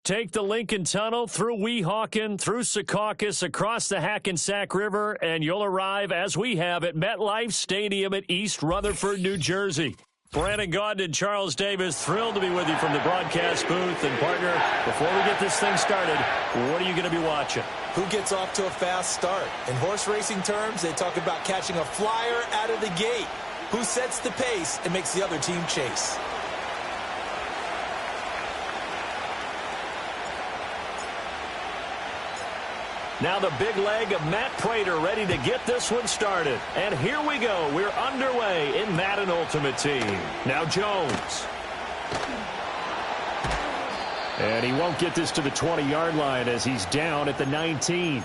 Take the Lincoln Tunnel through Weehawken, through Secaucus, across the Hackensack River, and you'll arrive, as we have, at MetLife Stadium at East Rutherford, New Jersey. Brandon Gaudin and Charles Davis, thrilled to be with you from the broadcast booth. And, partner, before we get this thing started, what are you going to be watching? Who gets off to a fast start? In horse racing terms, they talk about catching a flyer out of the gate. Who sets the pace and makes the other team chase? Now the big leg of Matt Prater ready to get this one started. And here we go. We're underway in Madden Ultimate Team. Now Jones. And he won't get this to the 20-yard line as he's down at the 19.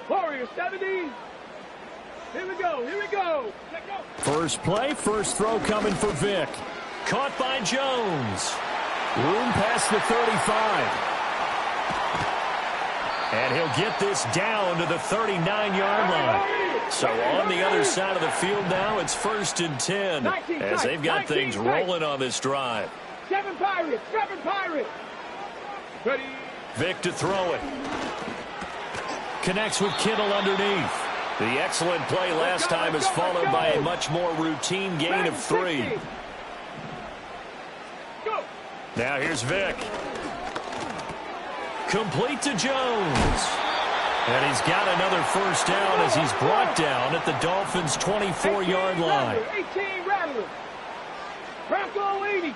Warrior 70. Here we go. Here we go. Let's go. First play, first throw coming for Vic. Caught by Jones. Room past the 35. And he'll get this down to the 39-yard line. So on the other side of the field now, it's 1st and 10 as they've got things rolling on this drive. 7 Pirates. 7 Pirates. Ready. Vic to throw it. Connects with Kittle underneath. The excellent play last time is followed by a much more routine gain of 3. Now here's Vic. Complete to Jones. And he's got another first down as he's brought down at the Dolphins' 24-yard line. 18 Rattler. Bronco 80.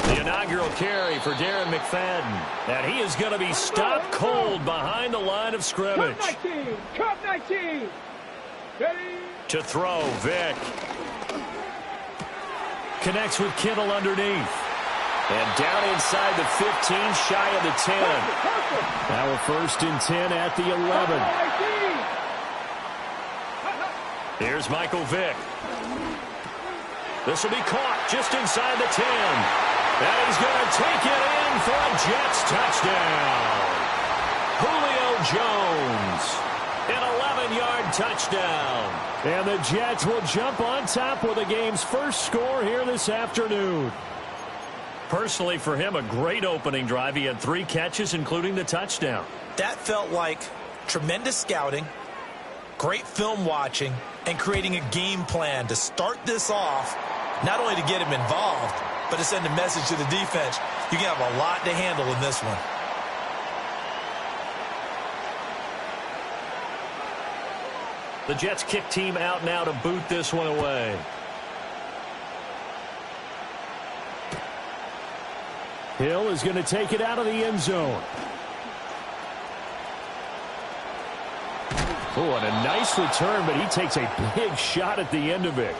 The inaugural carry for Darren McFadden. And he is going to be stopped cold behind the line of scrimmage. Cup 19. Cup 19. Ready. To throw, Vic. Connects with Kittle underneath. And down inside the 15, shy of the 10. Now a 1st and 10 at the 11. Here's Michael Vick. This will be caught just inside the 10. And he's going to take it in for a Jets touchdown. Julio Jones, an 11-yard touchdown. And the Jets will jump on top with the game's first score here this afternoon. Personally, for him, a great opening drive. He had 3 catches, including the touchdown. That felt like tremendous scouting, great film watching, and creating a game plan to start this off, not only to get him involved, but to send a message to the defense. You can have a lot to handle in this one. The Jets kick team out now to boot this one away. Hill is going to take it out of the end zone. Oh, and a nice return, but he takes a big shot at the end of it.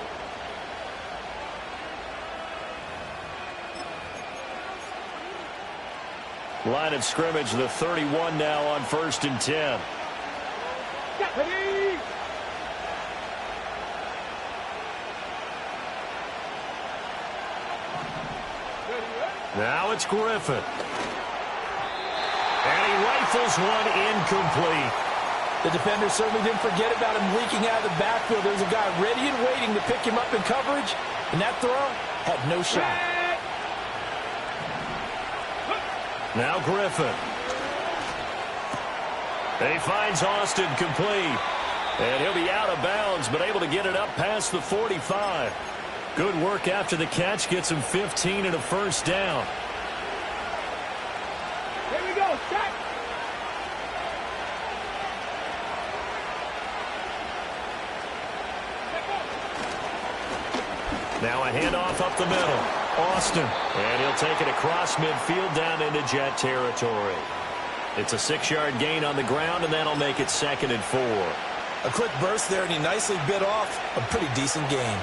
Line of scrimmage, the 31 now on 1st and 10. Now it's Griffin. And he rifles one incomplete. The defender certainly didn't forget about him leaking out of the backfield. There's a guy ready and waiting to pick him up in coverage, and that throw had no shot. Now Griffin. He finds Austin complete. And he'll be out of bounds, but able to get it up past the 45. Good work after the catch. Gets him 15 and a first down. Here we go. Set. Now a handoff up the middle. Austin. And he'll take it across midfield down into Jet territory. It's a 6-yard gain on the ground, and that'll make it 2nd and 4. A quick burst there, and he nicely bit off a pretty decent gain.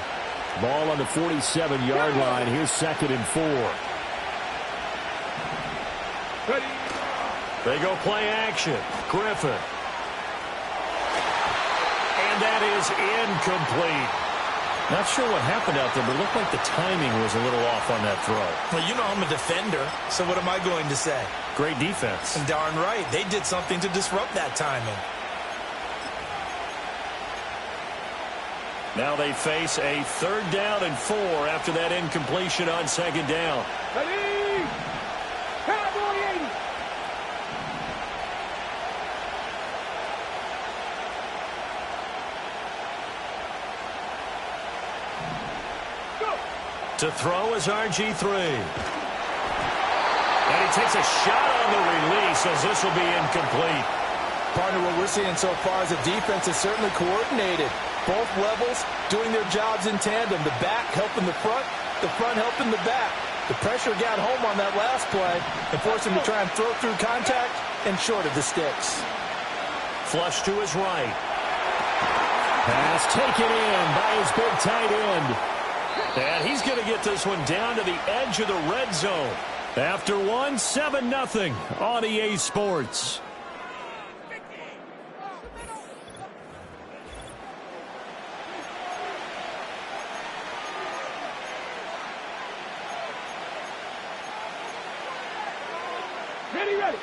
Ball on the 47-yard line. Here's 2nd and 4. Ready. They go play action. Griffin. And that is incomplete. Not sure what happened out there, but it looked like the timing was a little off on that throw. Well, you know I'm a defender, so what am I going to say? Great defense. And darn right, they did something to disrupt that timing. Now they face a 3rd down and 4 after that incompletion on 2nd down. Ready? Cowboy 80. To throw is RG3. And he takes a shot on the release as this will be incomplete. Partner, what we're seeing so far is the defense is certainly coordinated. Both levels doing their jobs in tandem. The back helping the front helping the back. The pressure got home on that last play and forced him to try and throw through contact and short of the sticks. Flush to his right. Pass taken in by his big tight end. And he's going to get this one down to the edge of the red zone. After one, 7-0 on EA Sports. Ready, ready.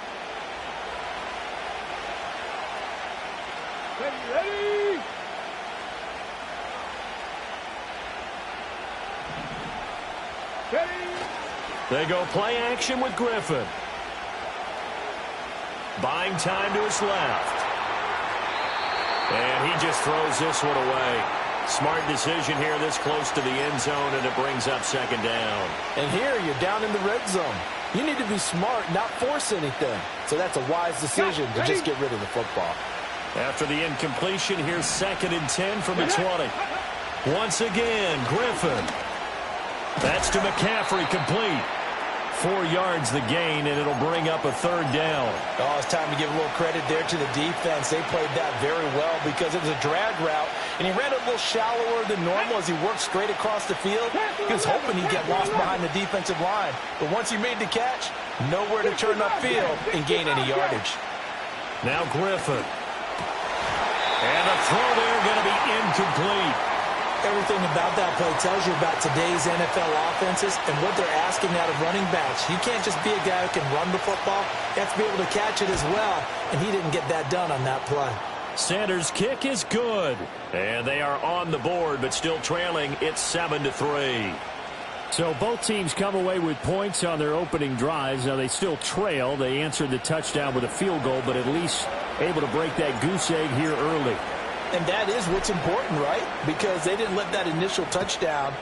Ready, ready. Ready. They go play action with Griffin. Buying time to his left. And he just throws this one away. Smart decision here this close to the end zone, and it brings up 2nd down. And here you're down in the red zone. You need to be smart, not force anything. So that's a wise decision to just get rid of the football. After the incompletion, here's 2nd and 10 from the 20. Once again, Griffin. That's to McCaffrey, complete. 4 yards the gain, and it'll bring up a 3rd down. Oh, it's time to give a little credit there to the defense. They played that very well because it was a drag route, and he ran a little shallower than normal as he worked straight across the field. He was hoping he'd get lost behind the defensive line, but once he made the catch, nowhere to turn upfield and gain any yardage. Now Griffin. And a throw there going to be incomplete. Everything about that play tells you about today's NFL offenses and what they're asking out of running backs. You can't just be a guy who can run the football. You have to be able to catch it as well, and he didn't get that done on that play. Sanders' kick is good. And they are on the board, but still trailing. It's 7-3. So both teams come away with points on their opening drives. Now they still trail. They answered the touchdown with a field goal, but at least able to break that goose egg here early. And that is what's important, right? Because they didn't let that initial touchdown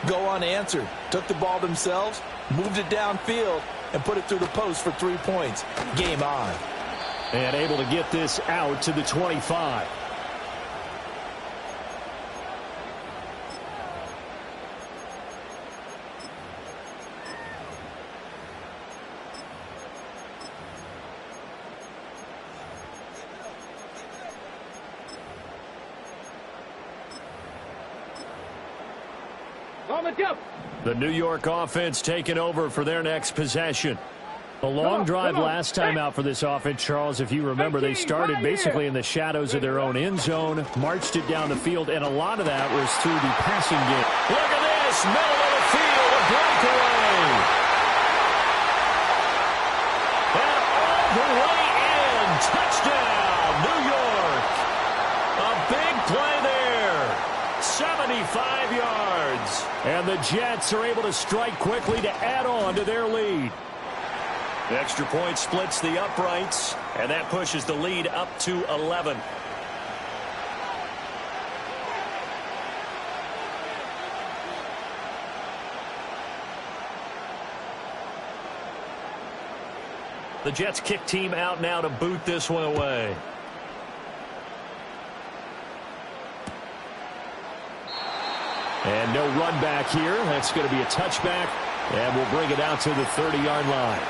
go unanswered. Took the ball themselves, moved it downfield, and put it through the post for 3 points. Game on. And able to get this out to the 25. On the jump. The New York offense taking over for their next possession. A long drive last time out for this offense, Charles. If you remember, they started basically in the shadows of their own end zone, marched it down the field, and a lot of that was through the passing game. Look at this, middle of the field, a breakaway. And all the way in, touchdown, New York. A big play there, 75 yards. And the Jets are able to strike quickly to add on to their lead. The extra point splits the uprights, and that pushes the lead up to 11. The Jets kick team out now to boot this one away. And no run back here. That's going to be a touchback, and we'll bring it out to the 30-yard line.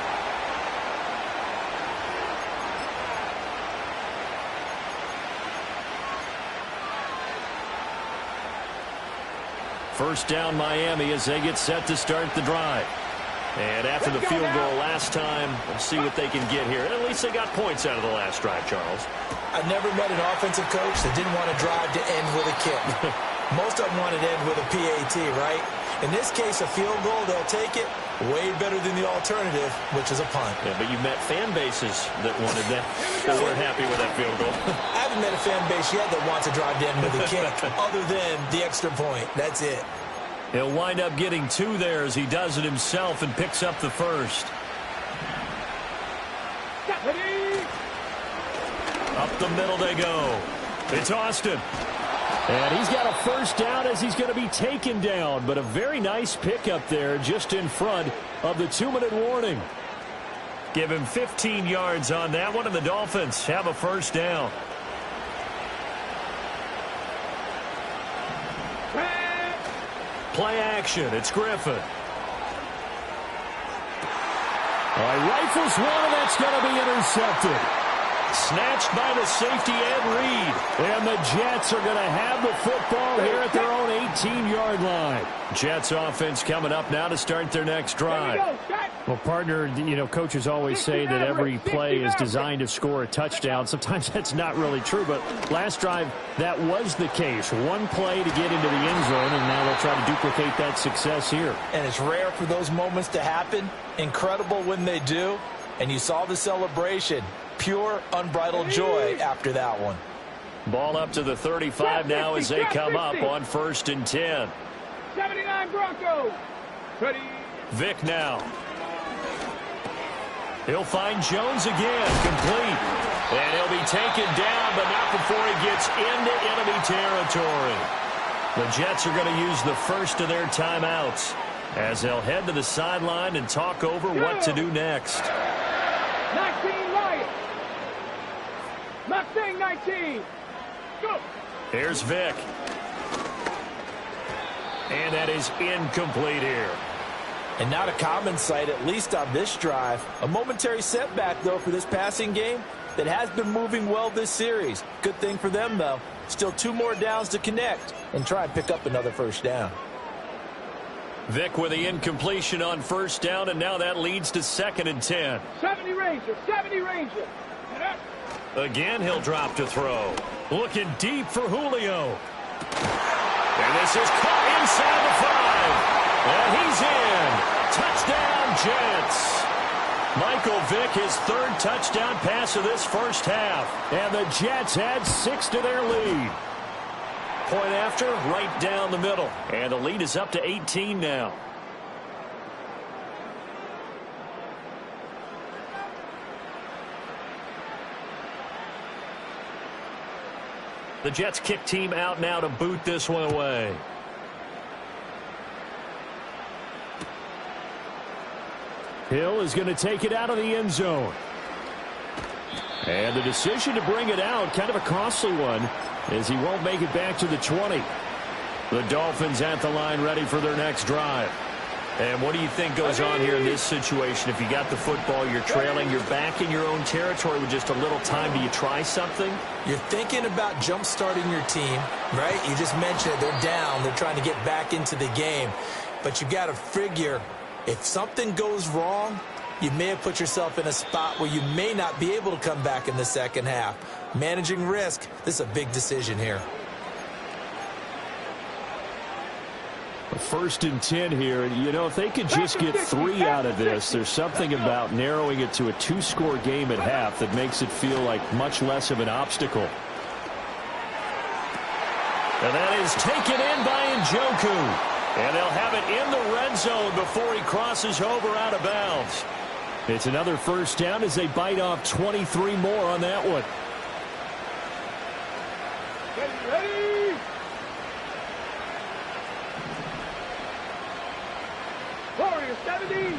First down, Miami, as they get set to start the drive. And after the field goal last time, we'll see what they can get here. At least they got points out of the last drive, Charles. I've never met an offensive coach that didn't want to drive to end with a kick. Most of them want it to end with a PAT, right? In this case, a field goal, they'll take it. Way better than the alternative, which is a punt. Yeah, but you've met fan bases that wanted that, that weren't happy with that field goal. I haven't met a fan base yet that wants to drive in with a kick, other than the extra point. That's it. He'll wind up getting 2 there as he does it himself and picks up the first. Up the middle they go. It's Austin. And he's got a first down as he's going to be taken down. But a very nice pickup there just in front of the 2-minute warning. Give him 15 yards on that one, and the Dolphins have a first down. Play action. It's Griffin. Rifles one, and that's going to be intercepted. Snatched by the safety, Ed Reed. And the Jets are going to have the football here at their own 18-yard line. Jets offense coming up now to start their next drive. Well, partner, you know, coaches always say that every play is designed to score a touchdown. Sometimes that's not really true, but last drive, that was the case. One play to get into the end zone, and now they'll try to duplicate that success here. And it's rare for those moments to happen. Incredible when they do. And you saw the celebration. Pure, unbridled joy after that one. Ball up to the 35 now as they come up on 1st and 10. 79 Broncos. Ready. Vic now. He'll find Jones again, complete. And he'll be taken down, but not before he gets into enemy territory. The Jets are going to use the first of their timeouts as they'll head to the sideline and talk over what to do next. 19 Lions. Mustang 19. Go. Here's Vic. And that is incomplete here. And not a common sight, at least on this drive. A momentary setback, though, for this passing game that has been moving well this series. Good thing for them, though. Still 2 more downs to connect and try and pick up another first down. Vic with the incompletion on first down, and now that leads to 2nd and 10. 70 Ranger. 70 Ranger. Again, he'll drop to throw. Looking deep for Julio. And this is caught inside the 5. And he's in. Touchdown, Jets. Michael Vick, his 3rd touchdown pass of this first half. And the Jets add 6 to their lead. Point after, right down the middle. And the lead is up to 18 now. The Jets kick team out now to boot this one away. Hill is going to take it out of the end zone. And the decision to bring it out, kind of a costly one, as he won't make it back to the 20. The Dolphins at the line ready for their next drive. And what do you think goes on here in this situation? If you got the football, you're trailing, you're back in your own territory with just a little time. Do you try something? You're thinking about jump-starting your team, right? You just mentioned it. They're down. They're trying to get back into the game. But you got to figure, if something goes wrong, you may have put yourself in a spot where you may not be able to come back in the second half. Managing risk, this is a big decision here. 1st and 10 here. You know, if they could just get 3 out of this, there's something about narrowing it to a 2-score game at half that makes it feel like much less of an obstacle. And that is taken in by Njoku. And they'll have it in the red zone before he crosses over out of bounds. It's another first down as they bite off 23 more on that one. Ready. Warriors 70. Ready.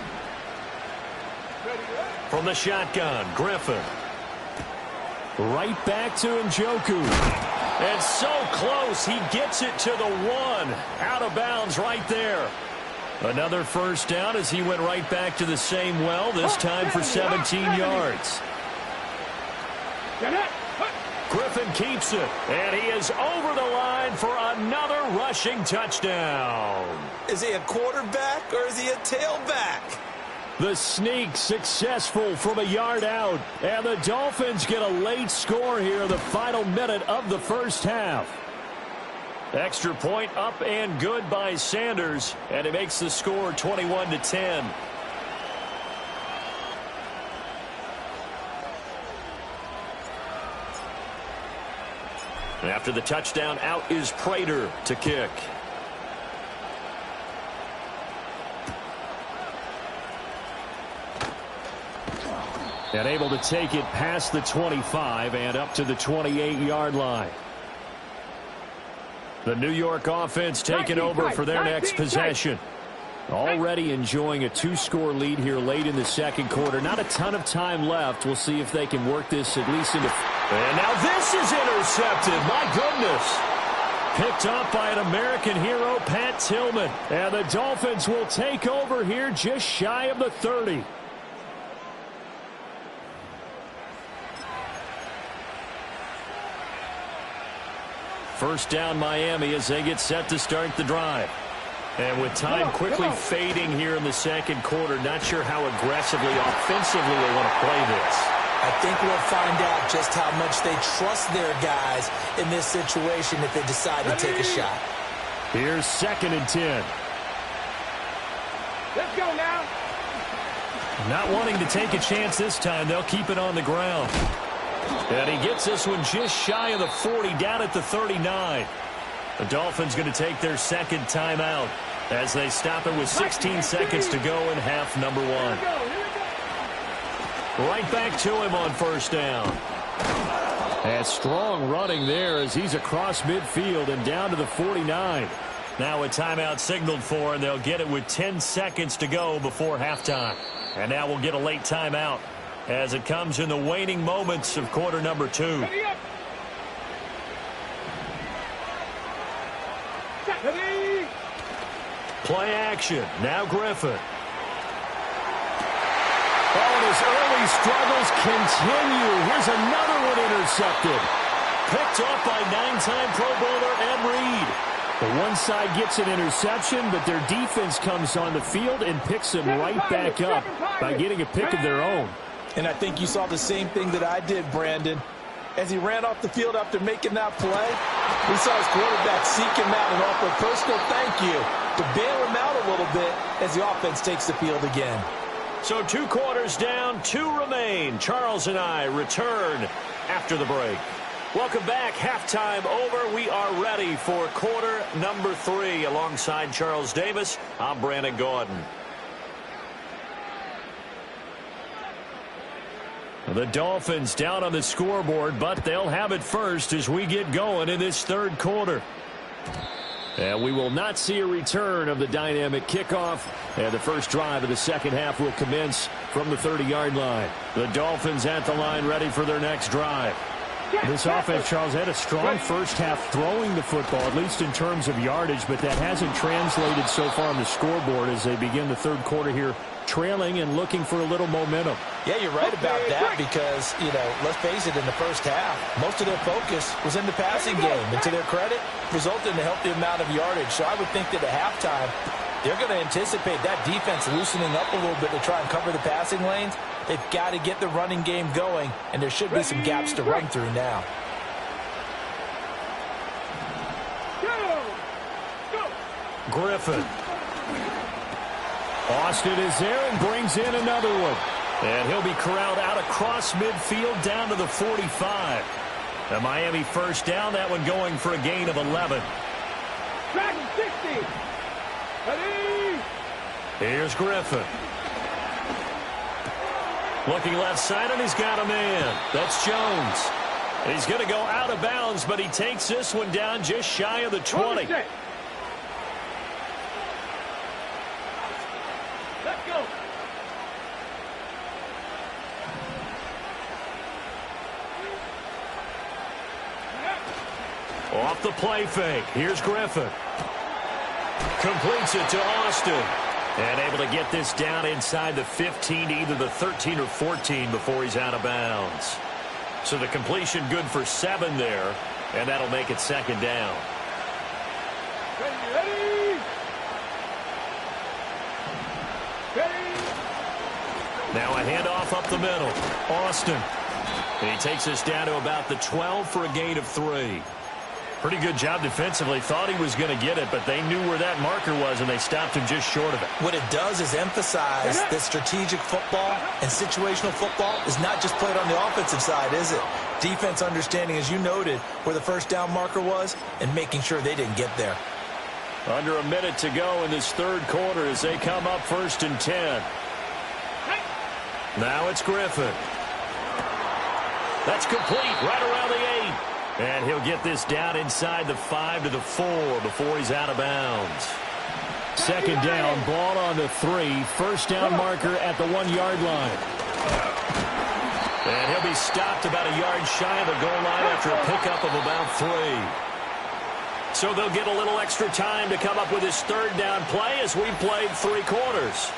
From the shotgun, Griffin. Right back to Njoku. And so close, he gets it to the 1. Out of bounds right there. Another first down as he went right back to the same well, this time for 17 yards. Griffin keeps it, and he is over the line for another rushing touchdown. Is he a quarterback or is he a tailback? The sneak successful from a yard out, and the Dolphins get a late score here in the final minute of the first half. Extra point up and good by Sanders, and it makes the score 21-10. After the touchdown, out is Prater to kick. And able to take it past the 25 and up to the 28-yard line. The New York offense taking over for their next possession. Already enjoying a 2-score lead here late in the second quarter. Not a ton of time left. We'll see if they can work this at least into... And now this is intercepted. My goodness. Picked up by an American hero, Pat Tillman. And the Dolphins will take over here just shy of the 30. First down Miami as they get set to start the drive. And with time quickly fading here in the second quarter, not sure how aggressively, offensively they want to play this. I think we'll find out just how much they trust their guys in this situation if they decide to take a shot. Here's 2nd and 10. Let's go now. Not wanting to take a chance this time, they'll keep it on the ground. And he gets this one just shy of the 40, down at the 39. The Dolphins going to take their second timeout as they stop it with 16 seconds to go in half number 1. Right back to him on first down. And strong running there as he's across midfield and down to the 49. Now a timeout signaled for, and they'll get it with 10 seconds to go before halftime. And now we'll get a late timeout as it comes in the waning moments of quarter number 2. Play action. Now Griffin. Oh, and his early struggles continue. Here's another one intercepted. Picked off by 9-time Pro Bowler Ed Reed. The one side gets an interception, but their defense comes on the field and picks them right back up by getting a pick of their own. And I think you saw the same thing that I did, Brandon. As he ran off the field after making that play, we saw his quarterback seek him out and offer a personal thank you to bail him out a little bit as the offense takes the field again. So 2 quarters down, 2 remain. Charles and I return after the break. Welcome back. Halftime over. We are ready for quarter number 3. Alongside Charles Davis, I'm Brandon Gordon. The Dolphins down on the scoreboard, but they'll have it first as we get going in this third quarter. And we will not see a return of the dynamic kickoff. And the first drive of the second half will commence from the 30-yard line. The Dolphins at the line ready for their next drive. This offense, Charles, had a strong first half throwing the football, at least in terms of yardage, but that hasn't translated so far on the scoreboard as they begin the third quarter here, trailing and looking for a little momentum. Yeah, you're right about that because, let's face it, in the first half, most of their focus was in the passing game. And to their credit, resulted in a healthy amount of yardage. So I would think that at halftime, they're going to anticipate that defense loosening up a little bit to try and cover the passing lanes. They've got to get the running game going, and there should be some gaps to run through now. Griffin. Austin is there and brings in another one. And he'll be corralled out across midfield down to the 45. The Miami first down, that one going for a gain of 11. Track 60. Ready. Here's Griffin. Looking left side, and he's got a man. That's Jones. And he's going to go out of bounds, but he takes this one down just shy of the 20. Let's go. Off the play fake. Here's Griffin. Completes it to Austin. And able to get this down inside the 15 to either the 13 or 14 before he's out of bounds. So the completion good for 7 there. And that'll make it second down. Ready. Now a handoff up the middle. Austin. And he takes us down to about the 12 for a gain of 3. Pretty good job defensively. Thought he was going to get it, but they knew where that marker was, and they stopped him just short of it. What it does is emphasize that strategic football and situational football is not just played on the offensive side, is it? Defense understanding, as you noted, where the first down marker was and making sure they didn't get there. Under a minute to go in this third quarter as they come up 1st and 10. Now it's Griffin. That's complete right around the 8. And he'll get this down inside the 5 to the 4 before he's out of bounds. 2nd down, ball on the 3. First down marker at the 1-yard line. And he'll be stopped about a yard shy of the goal line after a pickup of about 3. So they'll get a little extra time to come up with his 3rd down play as we played 3 quarters.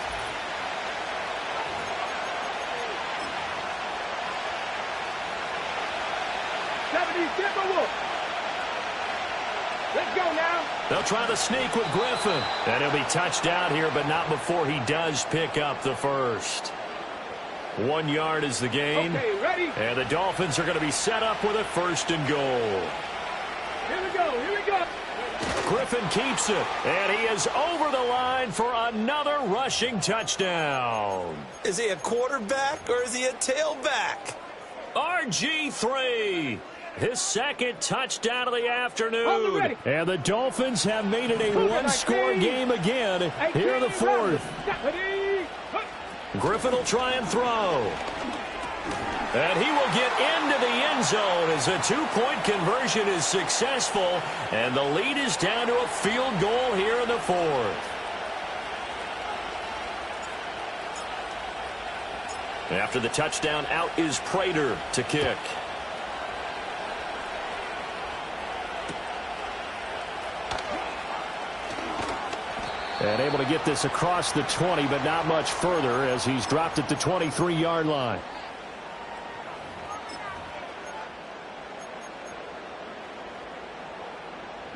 Let's go now. They'll try to sneak with Griffin. And he'll be touched out here, but not before he does pick up the first. 1 yard is the gain. Okay, ready? And the Dolphins are going to be set up with a 1st and goal. Here we go, here we go. Griffin keeps it, and he is over the line for another rushing touchdown. Is he a quarterback or is he a tailback? RG3. His 2nd touchdown of the afternoon. And the Dolphins have made it a one-score game again here in the 4th. Griffin will try and throw. And he will get into the end zone as a 2-point conversion is successful. And the lead is down to a field goal here in the 4th. After the touchdown, out is Prater to kick. And able to get this across the 20, but not much further as he's dropped at the 23-yard line.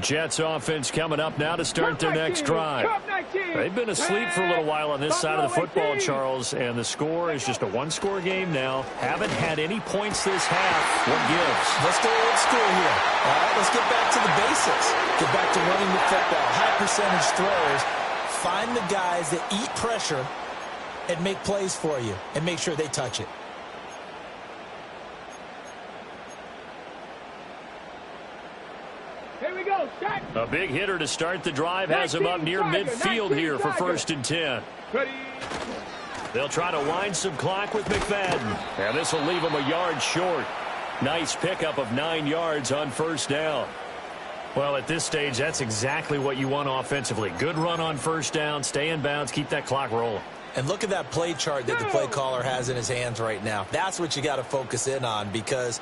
Jets offense coming up now to start their next drive. They've been asleep for a little while on this side of the football, Charles, and the score is just a one-score game now. Haven't had any points this half. What gives? Let's go old school here. All right, let's get back to the basics. Get back to running the football. High percentage throws. Find the guys that eat pressure and make plays for you and make sure they touch it. Here we go, shot. A big hitter to start the drive has him up near midfield here for 1st and 10. Ready. They'll try to wind some clock with McFadden. And this will leave him a yard short. Nice pickup of 9 yards on 1st down. Well, at this stage, that's exactly what you want offensively. Good run on 1st down, stay in bounds, keep that clock rolling. And look at that play chart that the play caller has in his hands right now. That's what you got to focus in on because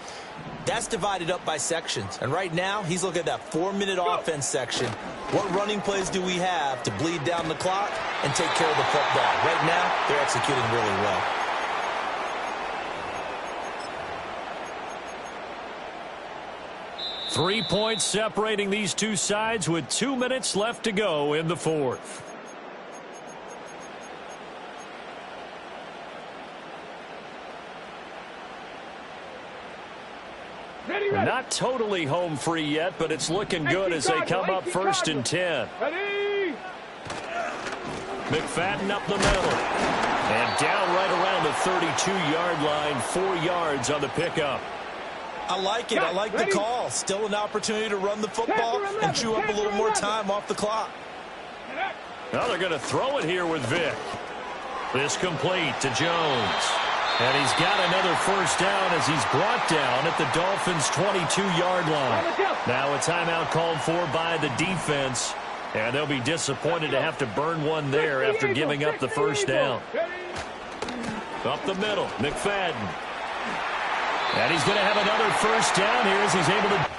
that's divided up by sections. And right now, he's looking at that 4-minute offense section. What running plays do we have to bleed down the clock and take care of the football? Right now, they're executing really well. Three points separating these two sides with 2 minutes left to go in the 4th. Not totally home free yet, but it's looking good as they come up 1st and 10. Ready. McFadden up the middle. And down right around the 32-yard line, 4 yards on the pickup. I like it. I like the call. Still an opportunity to run the football and chew up a little more time off the clock. Now they're going to throw it here with Vick. This complete to Jones. And he's got another 1st down as he's brought down at the Dolphins' 22-yard line. Now a timeout called for by the defense. And they'll be disappointed to have to burn one there after giving up the 1st down. Up the middle, McFadden. And he's going to have another 1st down here as he's able to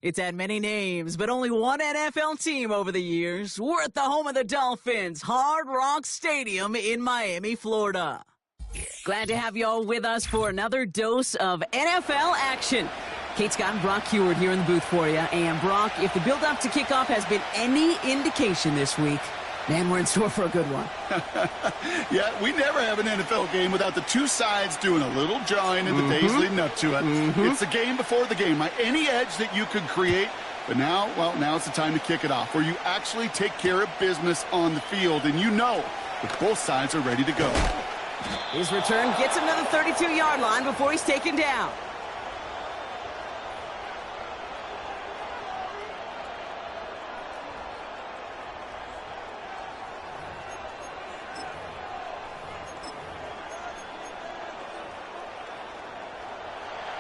It's had many names, but only one NFL team over the years. We're at the home of the Dolphins, Hard Rock Stadium in Miami, Florida. Glad to have you all with us for another dose of NFL action. Kate Scott and Brock Heward here in the booth for you. And Brock, if the build-up to kickoff has been any indication this week, man, we're in store for a good one. Yeah, we never have an NFL game without the two sides doing a little jawing in the days leading up to it. It's the game before the game. Any edge that you could create. But now, well, now it's the time to kick it off, where you actually take care of business on the field, and you know that both sides are ready to go. His return gets him to the 32-yard line before he's taken down.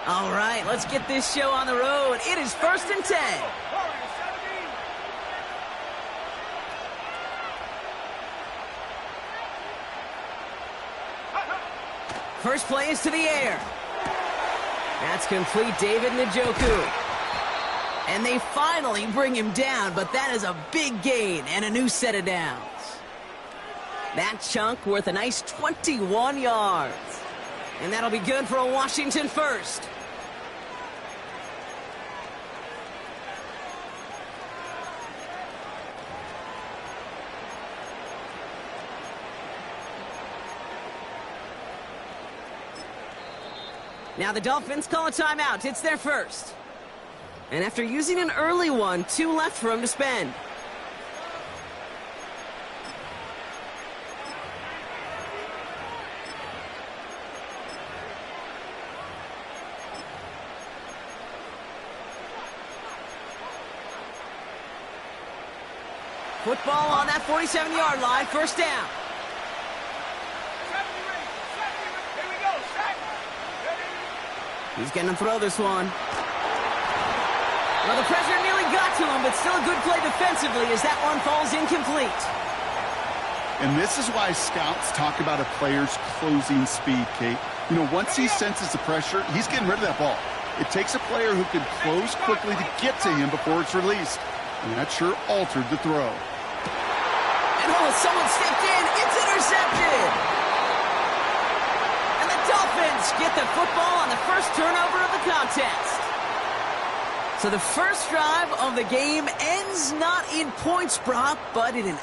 All right, let's get this show on the road. It is 1st and 10. First play is to the air. That's complete, David Njoku. And they finally bring him down, but that is a big gain and a new set of downs. That chunk worth a nice 21 yards. And that'll be good for a Washington first. Now the Dolphins call a timeout. It's their first. And after using an early one, 2 left for him to spend. Football on that 47-yard line, first down. He's going to throw this one. Well, the pressure nearly got to him, but still a good play defensively as that one falls incomplete. And this is why scouts talk about a player's closing speed, Kate. You know, once he senses the pressure, he's getting rid of that ball. It takes a player who can close quickly to get to him before it's released. And that sure altered the throw. And someone stepped in. It's intercepted. Dolphins get the football on the first turnover of the contest. So the first drive of the game ends not in points, Brock, but in an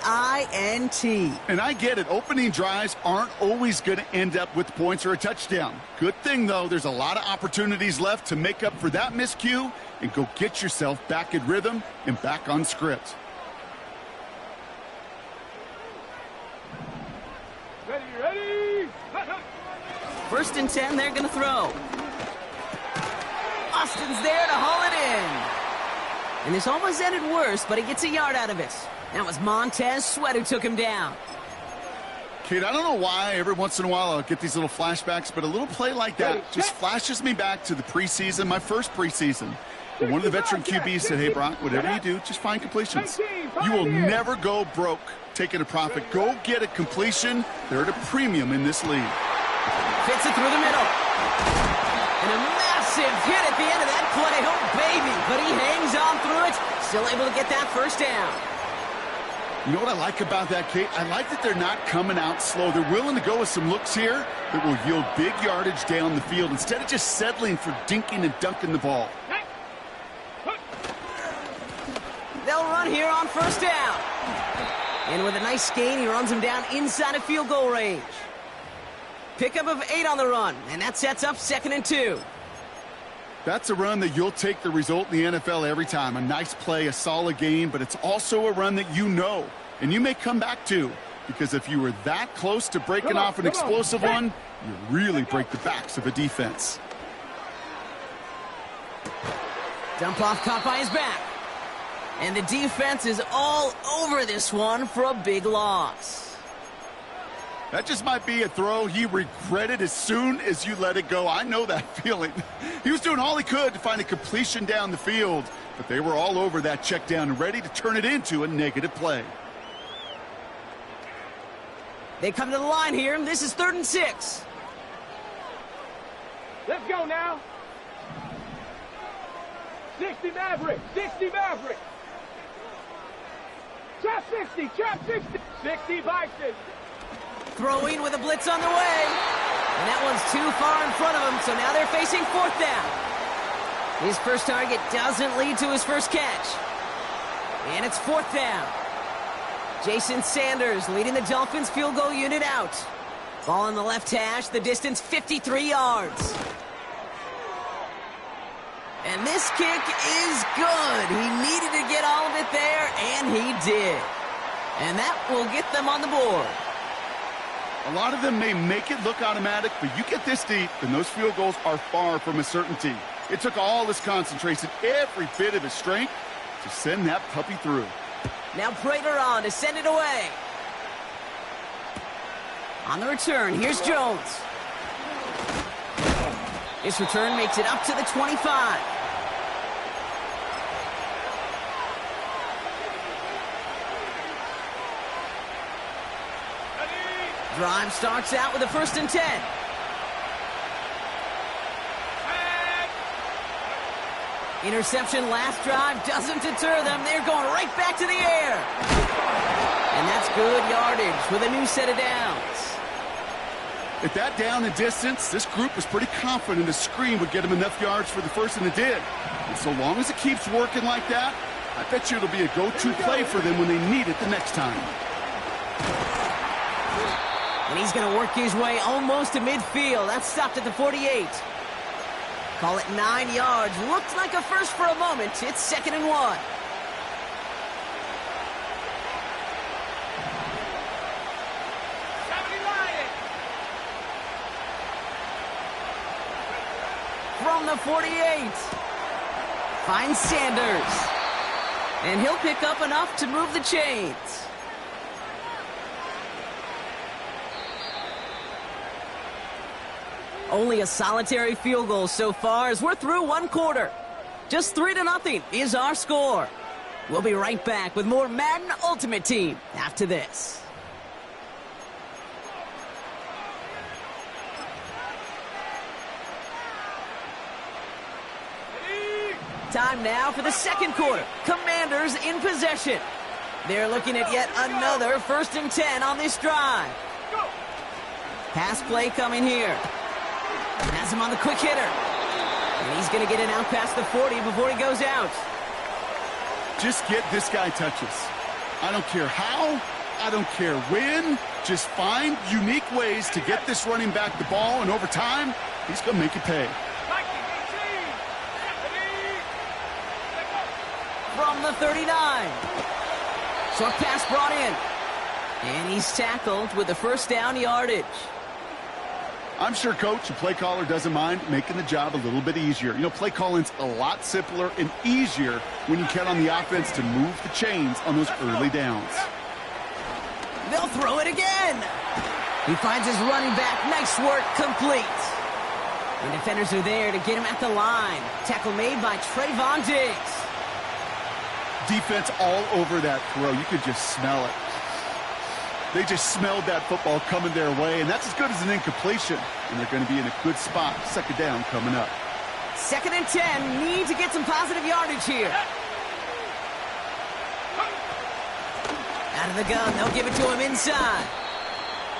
INT. And I get it. Opening drives aren't always going to end up with points or a touchdown. Good thing, though, there's a lot of opportunities left to make up for that miscue and go get yourself back in rhythm and back on script. Ready. 1st and 10, they're going to throw. Austin's there to haul it in. And this almost ended worse, but he gets a yard out of it. That was Montez Sweat who took him down. Kate, I don't know why every once in a while I'll get these little flashbacks, but a little play like that just flashes me back to the preseason, my first preseason. And one of the veteran QBs said, hey, Brock, whatever you do, just find completions. You will never go broke taking a profit. Go get a completion. They're at a premium in this league. Fits it through the middle. And a massive hit at the end of that play. Oh, baby. But he hangs on through it. Still able to get that first down. You know what I like about that, Kate? I like that they're not coming out slow. They're willing to go with some looks here that will yield big yardage down the field instead of just settling for dinking and dunking the ball. They'll run here on first down. And with a nice gain, he runs him down inside of field goal range. Pickup of 8 on the run, and that sets up 2nd and 2. That's a run that you'll take the result in the NFL every time. A nice play, a solid game, but it's also a run that you know, and you may come back to, because if you were that close to breaking off an explosive one, you really break the backs of a defense. Dump off caught by his back. And the defense is all over this one for a big loss. That just might be a throw he regretted as soon as you let it go. I know that feeling. He was doing all he could to find a completion down the field, but they were all over that check down and ready to turn it into a negative play. They come to the line here, and this is 3rd and 6. Let's go now. 60 Maverick. 60 Maverick. Trap 60. Trap 60. 60 Bison. Throwing with a blitz on the way. And that one's too far in front of him, so now they're facing fourth down. His first target doesn't lead to his first catch. And it's fourth down. Jason Sanders leading the Dolphins field goal unit out. Ball in the left hash, the distance 53 yards. And this kick is good. He needed to get all of it there, and he did. And that will get them on the board. A lot of them may make it look automatic, but you get this deep, and those field goals are far from a certainty. It took all his concentration, every bit of his strength, to send that puppy through. Now Prater on to send it away. On the return, here's Jones. This return makes it up to the 25. Drive starts out with a 1st and 10. Interception last drive doesn't deter them. They're going right back to the air. And that's good yardage with a new set of downs. At that down and distance, this group was pretty confident a screen would get them enough yards for the first, and it did. And so long as it keeps working like that, I bet you it'll be a go-to play for them when they need it the next time. And he's going to work his way almost to midfield. That's stopped at the 48. Call it 9 yards. Looked like a first for a moment. It's 2nd and 1. From the 48. Finds Sanders. And he'll pick up enough to move the chains. Only a solitary field goal so far as we're through one quarter. Just 3-0 is our score. We'll be right back with more Madden Ultimate Team after this. Time now for the second quarter. Commanders in possession. They're looking at yet another 1st and 10 on this drive. Pass play coming here. Has him on the quick hitter. And he's going to get it out past the 40 before he goes out. Just get this guy touches. I don't care how, I don't care when. Just find unique ways to get this running back the ball, and over time, he's going to make it pay. From the 39. Short pass brought in. And he's tackled with the 1st down yardage. I'm sure coach and play caller doesn't mind making the job a little bit easier. You know, play calling's a lot simpler and easier when you count on the offense to move the chains on those early downs. They'll throw it again. He finds his running back. Nice work, complete. And defenders are there to get him at the line. Tackle made by Trayvon Diggs. Defense all over that throw. You could just smell it. They just smelled that football coming their way, and that's as good as an incompletion. And they're going to be in a good spot. 2nd down coming up. 2nd and 10. Need to get some positive yardage here. Out of the gun. They'll give it to him inside.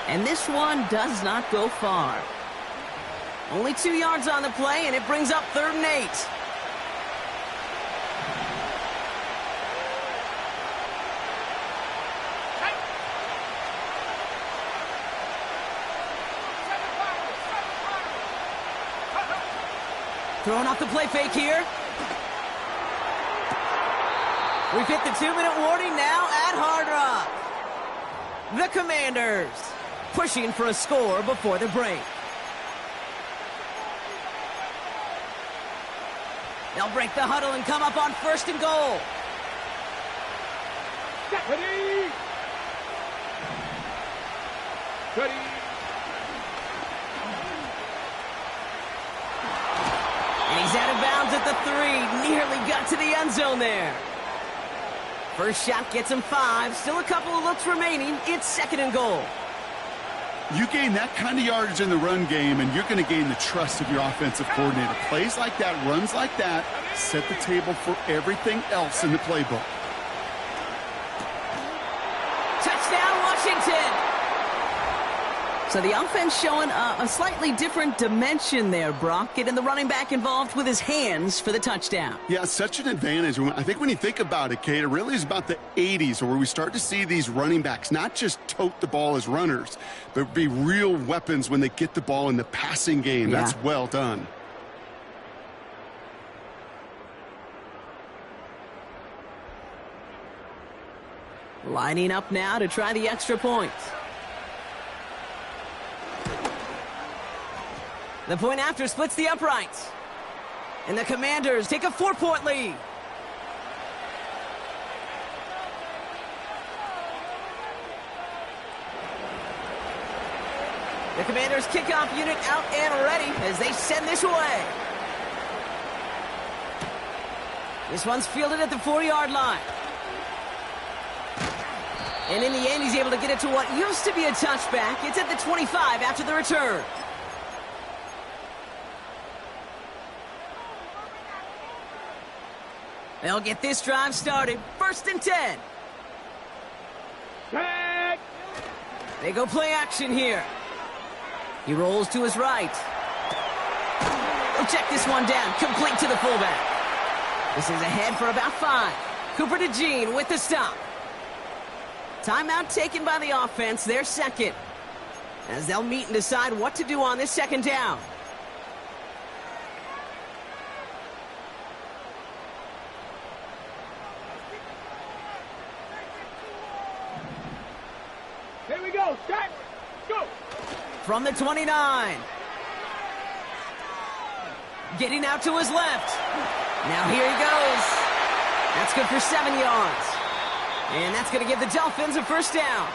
And this one does not go far. Only 2 yards on the play, and it brings up 3rd and 8. Throwing off the play fake here. We've hit the 2-minute warning now at Hard Rock. The Commanders pushing for a score before the break. They'll break the huddle and come up on 1st and goal. Ready. Ready. And he's out of bounds at the 3. Nearly got to the end zone there. First shot gets him 5. Still a couple of looks remaining. It's 2nd and goal. You gain that kind of yardage in the run game, and you're going to gain the trust of your offensive coordinator. Plays like that, runs like that, set the table for everything else in the playbook. Touchdown, Washington! So the offense showing a slightly different dimension there, Brock, getting the running back involved with his hands for the touchdown. Yeah, such an advantage. I think when you think about it, Kate, it really is about the 80s where we start to see these running backs not just tote the ball as runners, but be real weapons when they get the ball in the passing game. Yeah. That's well done. Lining up now to try the extra point. The point after splits the uprights. And the Commanders take a 4-point lead. The Commanders kickoff unit out and ready as they send this away. This one's fielded at the 40-yard line. And in the end, he's able to get it to what used to be a touchback. It's at the 25 after the return. They'll get this drive started. 1st and 10. Tag. They go play action here. He rolls to his right. He'll check this one down. Complete to the fullback. This is ahead for about 5. Cooper to Jean with the stop. Timeout taken by the offense. Their second. As they'll meet and decide what to do on this 2nd down. Here we go. Start. Go. From the 29. Getting out to his left. Now here he goes. That's good for 7 yards. And that's going to give the Dolphins a 1st down.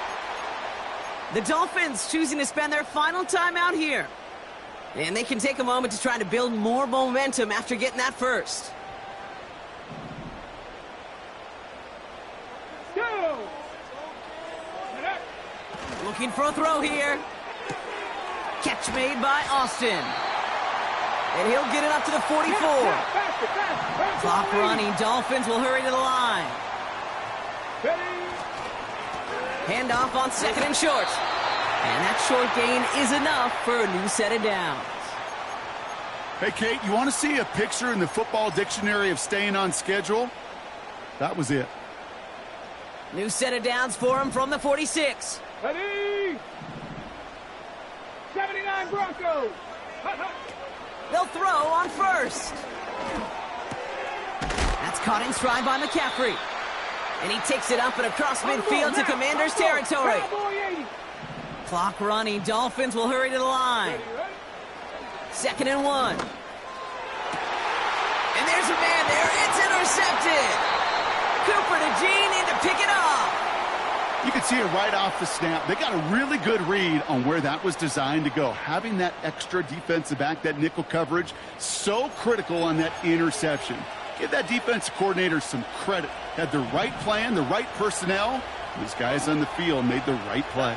The Dolphins choosing to spend their final timeout here. And they can take a moment to try to build more momentum after getting that first. Go. Looking for a throw here. Catch made by Austin. And he'll get it up to the 44. Clock running. Dolphins will hurry to the line. Handoff on 2nd and short. And that short gain is enough for a new set of downs. Hey, Kate, you want to see a picture in the football dictionary of staying on schedule? That was it. New set of downs for him from the 46. Ready. 79 Broncos. They'll throw on 1st. That's caught in stride by McCaffrey. And he takes it up and across midfield to Commanders territory. Clock running. Dolphins will hurry to the line. 2nd and 1. And there's a man there. It's intercepted. Cooper to Jean in to pick it up. You can see it right off the snap. They got a really good read on where that was designed to go. Having that extra defensive back, that nickel coverage, so critical on that interception. Give that defensive coordinator some credit. Had the right plan, the right personnel. These guys on the field made the right play.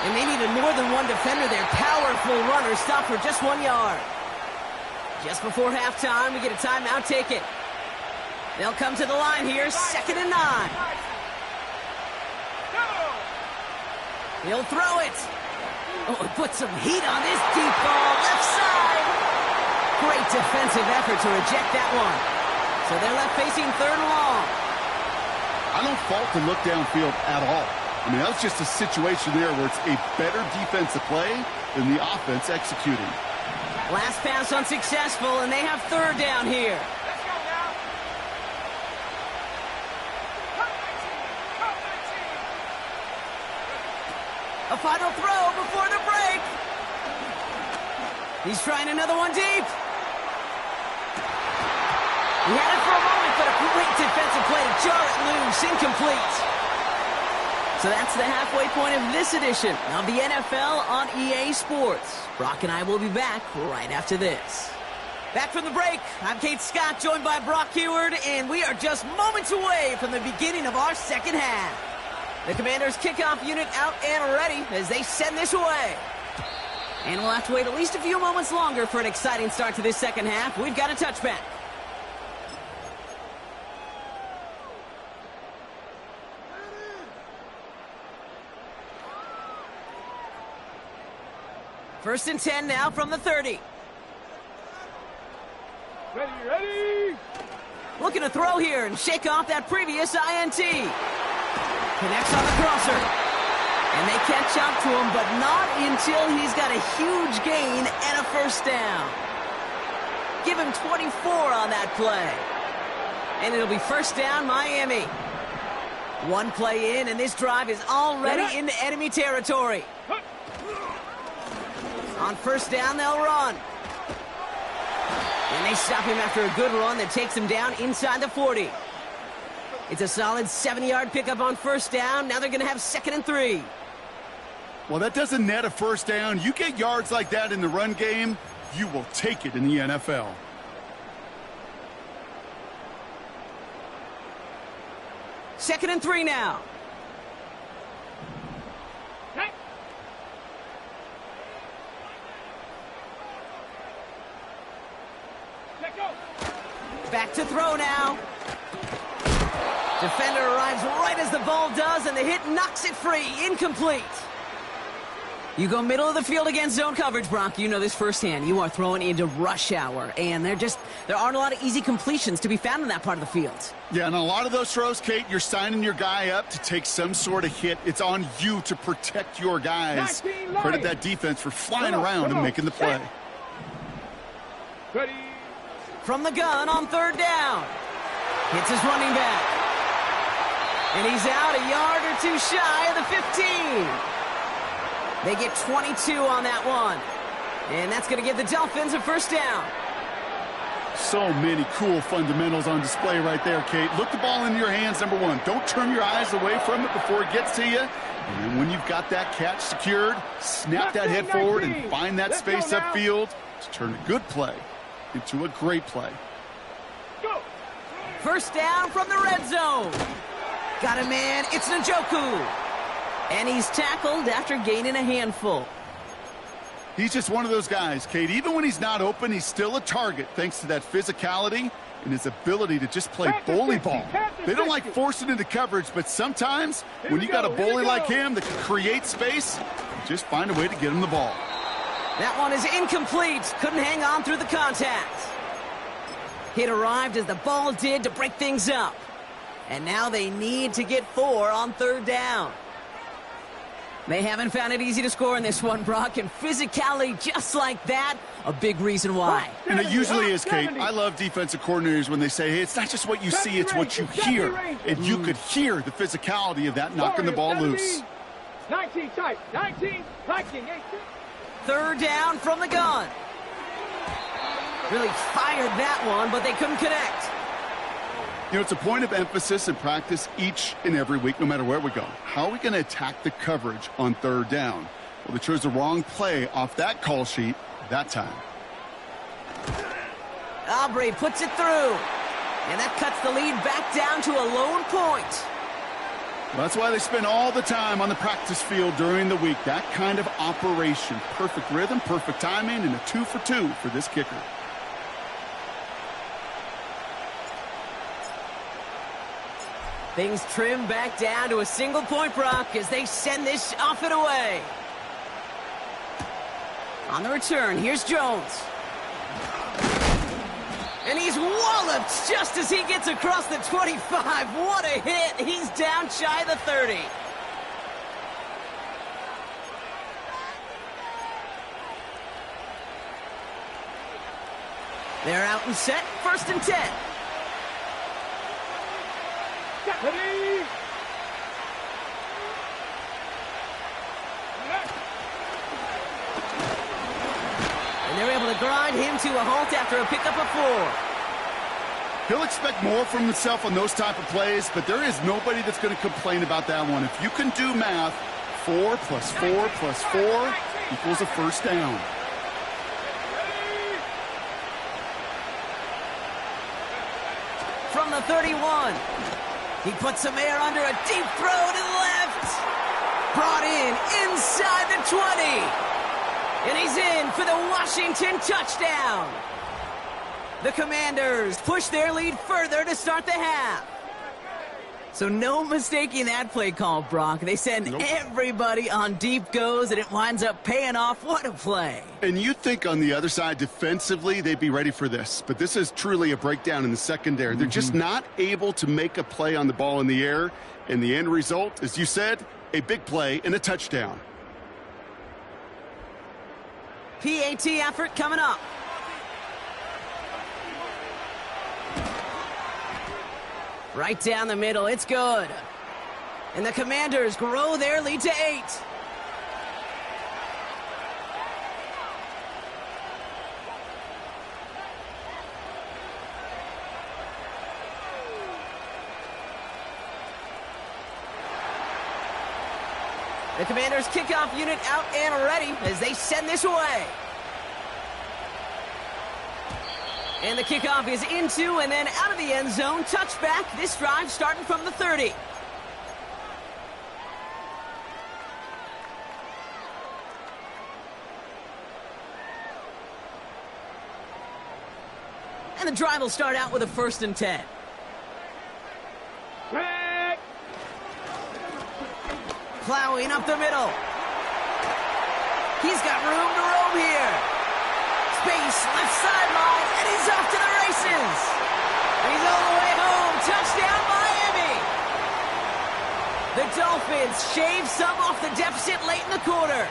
And they needed more than one defender there. Powerful runner stopped for just 1 yard. Just before halftime, we get a timeout ticket. They'll come to the line here, 2nd and 9. He'll throw it. Oh, he put some heat on this deep ball, left side. Great defensive effort to reject that one. So they're left facing 3rd and long. I don't fault the look downfield at all. I mean, that was just a situation there where it's a better defensive play than the offense executing. Last pass unsuccessful, and they have 3rd down here. A final throw before the break. He's trying another one deep. He had it for a moment, but a great defensive play to jar it loose. Incomplete. So that's the halfway point of this edition of the NFL on EA Sports. Brock and I will be back right after this. Back from the break, I'm Kate Scott, joined by Brock Heward, and we are just moments away from the beginning of our 2nd half. The Commanders kickoff unit out and ready as they send this away. And we'll have to wait at least a few moments longer for an exciting start to this second half. We've got a touchback. First and 10 now from the 30. Ready. Looking to throw here and shake off that previous INT. Connects on the crosser. And they catch up to him, but not until he's got a huge gain and a first down. Give him 24 on that play. And it'll be first down, Miami. One play in, and this drive is already into enemy territory. On first down, they'll run. And they stop him after a good run that takes him down inside the 40. It's a solid 70-yard pickup on first down. Now they're going to have 2nd and 3. Well, that doesn't net a first down. You get yards like that in the run game, you will take it in the NFL. Second and 3 now. Back to throw now. Defender arrives right as the ball does, and the hit knocks it free. Incomplete. You go middle of the field against zone coverage, Brock. You know this firsthand. You are throwing into rush hour, and there aren't a lot of easy completions to be found in that part of the field. Yeah, and a lot of those throws, Kate, you're signing your guy up to take some sort of hit. It's on you to protect your guys. Credit that defense for flying around and making the play. Ready. From the gun on third down. Hits his running back. And he's out a yard or two shy of the 15. They get 22 on that one. And that's going to give the Dolphins a first down. So many cool fundamentals on display right there, Kate. Look the ball into your hands, number one. Don't turn your eyes away from it before it gets to you. And when you've got that catch secured, snap that head forward and find that space upfield to turn a good play into a great play. Go. First down from the red zone. Got a man. It's Njoku. And he's tackled after gaining a handful. He's just one of those guys, Kate. Even when he's not open, he's still a target thanks to that physicality and his ability to just play bully ball. They don't like forcing into coverage, but sometimes when you got a bully like him that can create space, you just find a way to get him the ball. That one is incomplete. Couldn't hang on through the contact. Hit arrived as the ball did to break things up. And now they need to get 4 on third down. They haven't found it easy to score in this one, Brock, and physicality just like that, a big reason why. And it usually is, Kate. I love defensive coordinators when they say, hey, it's not just what you see, it's what you hear. And you could hear the physicality of that knocking the ball loose. 19 tight, 19, 18. Third down from the gun. Really fired that one, but they couldn't connect. You know, it's a point of emphasis in practice each and every week, no matter where we go. How are we going to attack the coverage on third down? Well, they chose the wrong play off that call sheet that time. Aubrey puts it through. And that cuts the lead back down to a lone point. Well, that's why they spend all the time on the practice field during the week. That kind of operation. Perfect rhythm, perfect timing, and a 2 for 2 for this kicker. Things trim back down to a single point, Brock, as they send this off and away. On the return, here's Jones. And he's walloped just as he gets across the 25. What a hit. He's down shy of the 30. They're out and set. First and 10. Ready. And they're able to grind him to a halt after a pickup of 4. He'll expect more from himself on those type of plays, but there is nobody that's going to complain about that one. If you can do math, 4 plus 4 plus 4 equals a first down. From the 31. He puts some air under a deep throw to the left. Brought in inside the 20. And he's in for the Washington touchdown. The Commanders push their lead further to start the half. So no mistaking that play call, Brock. They send everybody on deep goes, and it winds up paying off. What a play. And you think on the other side, defensively, they'd be ready for this. But this is truly a breakdown in the secondary. They're just not able to make a play on the ball in the air. And the end result, as you said, a big play and a touchdown. PAT effort coming up. Right down the middle, it's good. And the Commanders grow their lead to 8. The Commanders kickoff unit out and ready as they send this away. And the kickoff is into and then out of the end zone. Touchback. This drive starting from the 30. And the drive will start out with a 1st and 10. Plowing up the middle. He's got room to roam here. Space, left sideline, and he's off to the races. And he's all the way home. Touchdown, Miami. The Dolphins shave some off the deficit late in the quarter.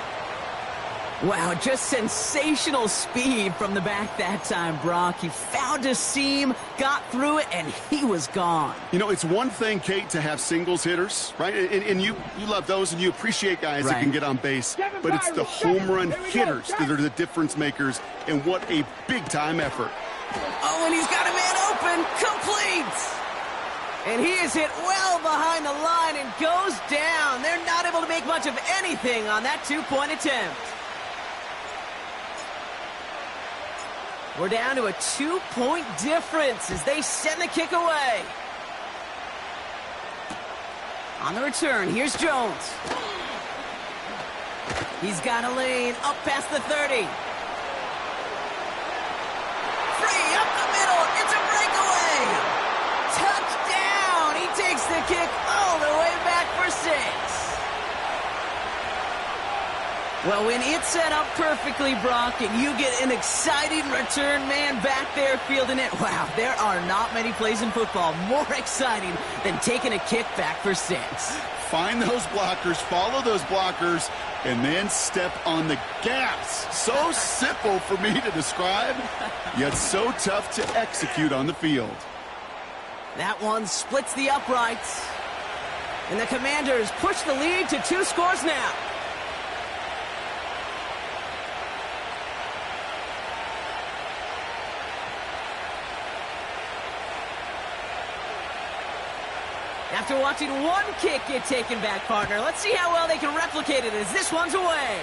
Wow, just sensational speed from the back that time, Brock. He found a seam, got through it, and he was gone. You know, it's one thing, Kate, to have singles hitters, right? And you love those, and you appreciate guys that can get on base. But it's the home run hitters that are the difference makers, and what a big-time effort. Oh, and he's got a man open, complete! And he is hit well behind the line and goes down. They're not able to make much of anything on that 2-point attempt. We're down to a 2-point difference as they send the kick away. On the return, here's Jones. He's got a lane up past the 30. Free up the middle. It's a breakaway. Touchdown. He takes the kick all the way back for 6. Well, when it's set up perfectly, Brock, and you get an exciting return man back there fielding it, wow, there are not many plays in football more exciting than taking a kick back for 6. Find those blockers, follow those blockers, and then step on the gas. So simple for me to describe, yet so tough to execute on the field. That one splits the uprights. And the Commanders push the lead to 2 scores now. After watching one kick get taken back, partner, let's see how well they can replicate it as this one's away.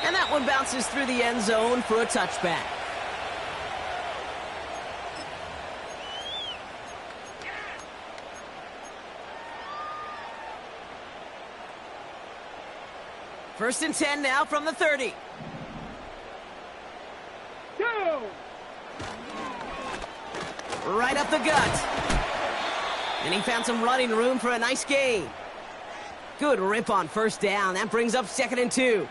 And that one bounces through the end zone for a touchback. First and 10 now from the 30. Go! Right up the gut. And he found some running room for a nice gain. Good rip on first down. That brings up 2nd and 2.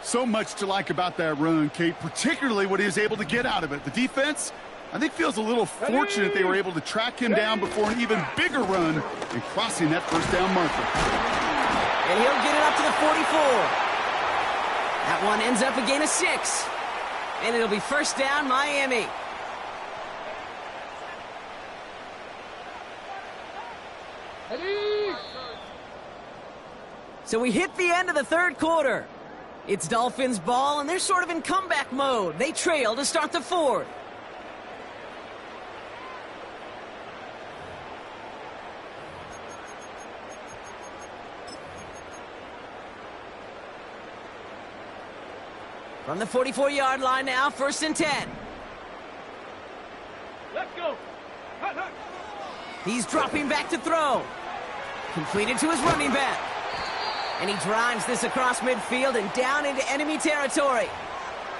So much to like about that run, Kate, particularly what he was able to get out of it. The defense, I think, feels a little fortunate they were able to track him down before an even bigger run and crossing that first down marker. And he'll get it up to the 44. That one ends up a gain of 6. And it'll be first down, Miami. So we hit the end of the 3rd quarter. It's Dolphins ball, and they're sort of in comeback mode. They trail to start the 4th. From the 44-yard line now, 1st and 10. Let's go. Hut, hut. He's dropping back to throw. Completed to his running back. And he drives this across midfield and down into enemy territory.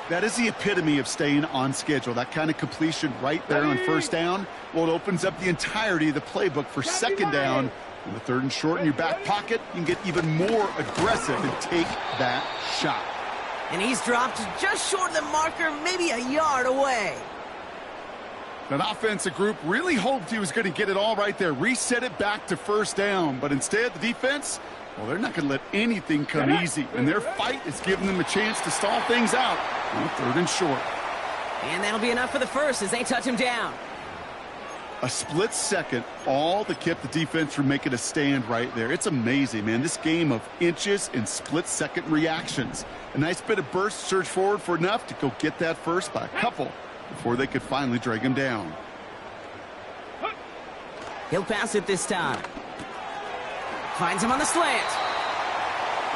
That is the epitome of staying on schedule. That kind of completion right there on first down. Well, it opens up the entirety of the playbook for second down. In the 3rd and short in your back pocket, you can get even more aggressive and take that shot. And he's dropped just short of the marker, maybe a yard away. That offensive group really hoped he was going to get it all right there, reset it back to first down. But instead, the defense, well, they're not going to let anything come easy. And their fight is giving them a chance to stall things out on 3rd and short. And that'll be enough for the first as they touch him down. A split second, all that kept the defense from making a stand right there. It's amazing, man. This game of inches and split-second reactions. A nice bit of burst, surge forward for enough to go get that first by a couple before they could finally drag him down. He'll pass it this time. Finds him on the slant.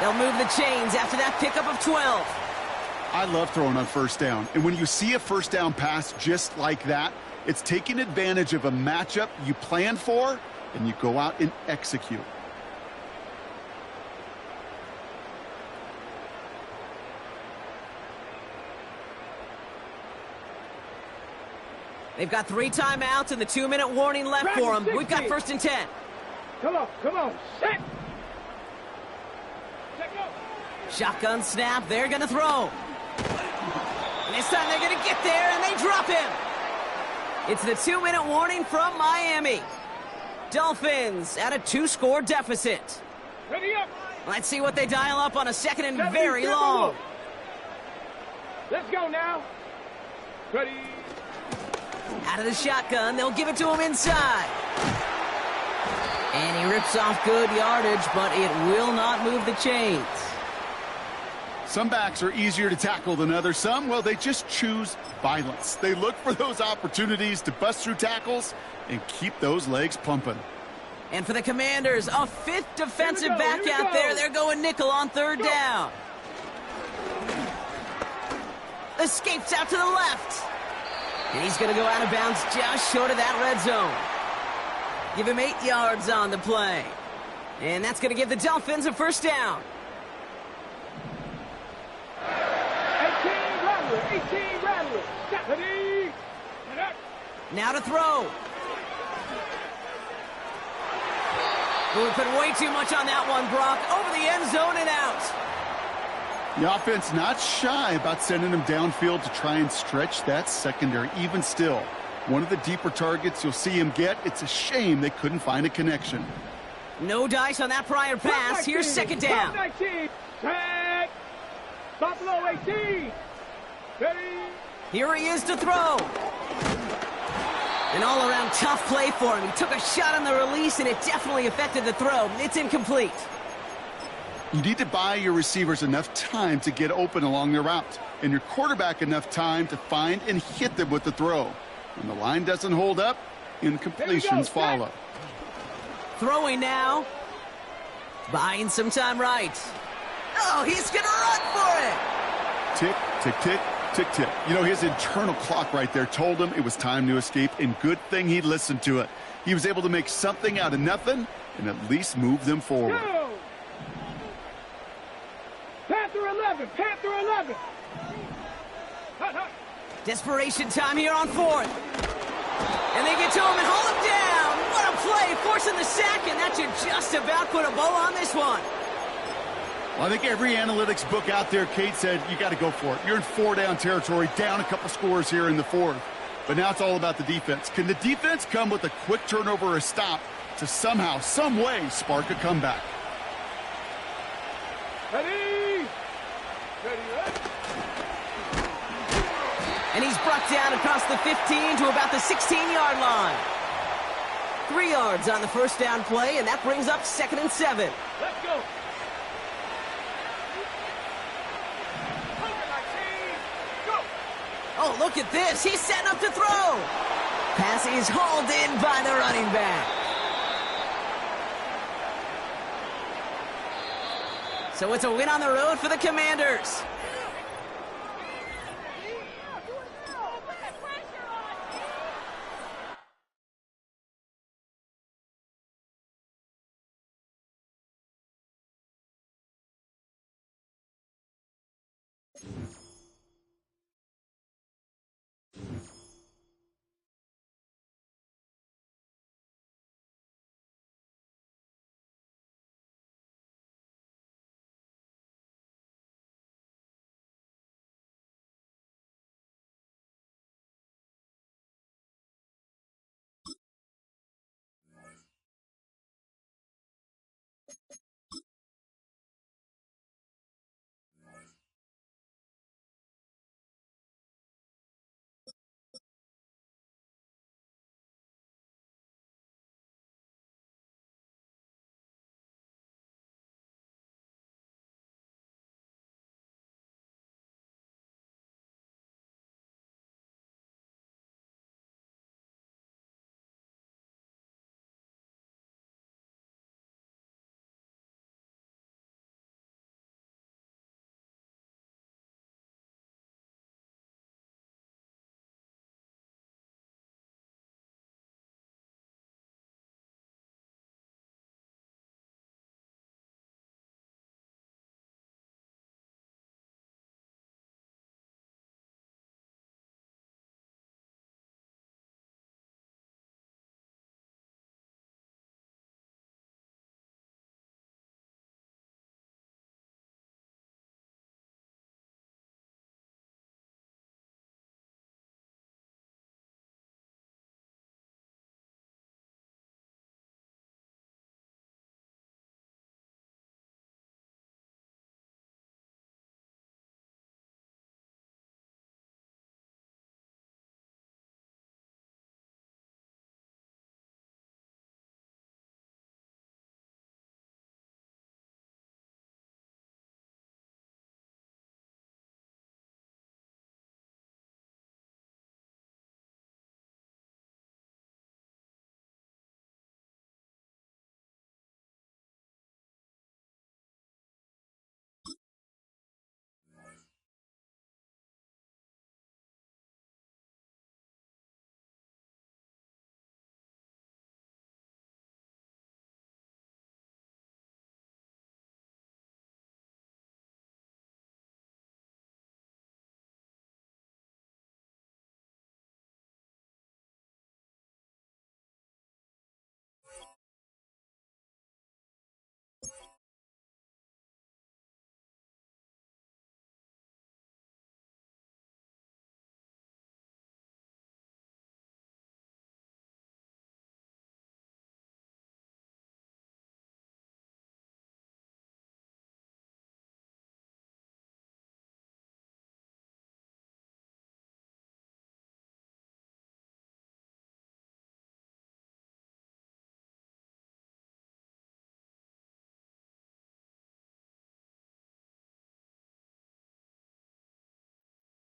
They'll move the chains after that pickup of 12. I love throwing on first down. And when you see a first down pass just like that, it's taking advantage of a matchup you plan for, and you go out and execute. They've got 3 timeouts and the 2-minute warning left for them. We've got 1st and 10. Come on, set. Set go. Shotgun snap, they're going to throw. And this time they're going to get there, and they drop him. It's the 2-minute warning from Miami. Dolphins at a 2-score deficit. Ready up. Let's see what they dial up on a 2nd and very long. Let's go now. Ready. Out of the shotgun, they'll give it to him inside. And he rips off good yardage, but it will not move the chains. Some backs are easier to tackle than others. Some, well, they just choose violence. They look for those opportunities to bust through tackles and keep those legs pumping. And for the Commanders, a 5th defensive back out there. They're going nickel on 3rd down. Escapes out to the left. And he's going to go out of bounds just short of that red zone. Give him 8 yards on the play. And that's going to give the Dolphins a 1st down. 18 Rattler. Ready. Now to throw. We put way too much on that one, Brock. Over the end zone and out. The offense not shy about sending him downfield to try and stretch that secondary. Even still, one of the deeper targets you'll see him get. It's a shame they couldn't find a connection. No dice on that prior pass. Here's 2nd down. 19. Set. Buffalo 18. Ready. Here he is to throw. An all-around tough play for him. He took a shot on the release, and it definitely affected the throw. It's incomplete. You need to buy your receivers enough time to get open along their route, and your quarterback enough time to find and hit them with the throw. When the line doesn't hold up, incompletions follow. Throwing now. Buying some time right. Oh, he's going to run for it. Tick, tick, tick, tick, tick. You know, his internal clock right there told him it was time to escape, and good thing he listened to it. He was able to make something out of nothing and at least move them forward. Go. Panther 11. Panther 11. Hut, hut. Desperation time here on 4th. And they get to him and hold him down. What a play, forcing the sack, and that should just about put a bow on this one. Well, I think every analytics book out there, Kate, said you got to go for it. You're in 4-down territory, down a couple scores here in the 4th. But now it's all about the defense. Can the defense come with a quick turnover or a stop to somehow, some way, spark a comeback? Ready. Ready. And he's brought down across the 15 to about the 16-yard line. 3 yards on the 1st down play, and that brings up 2nd and 7. Let's go. Oh, look at this. He's setting up to throw. Pass is hauled in by the running back. So it's a win on the road for the Commanders.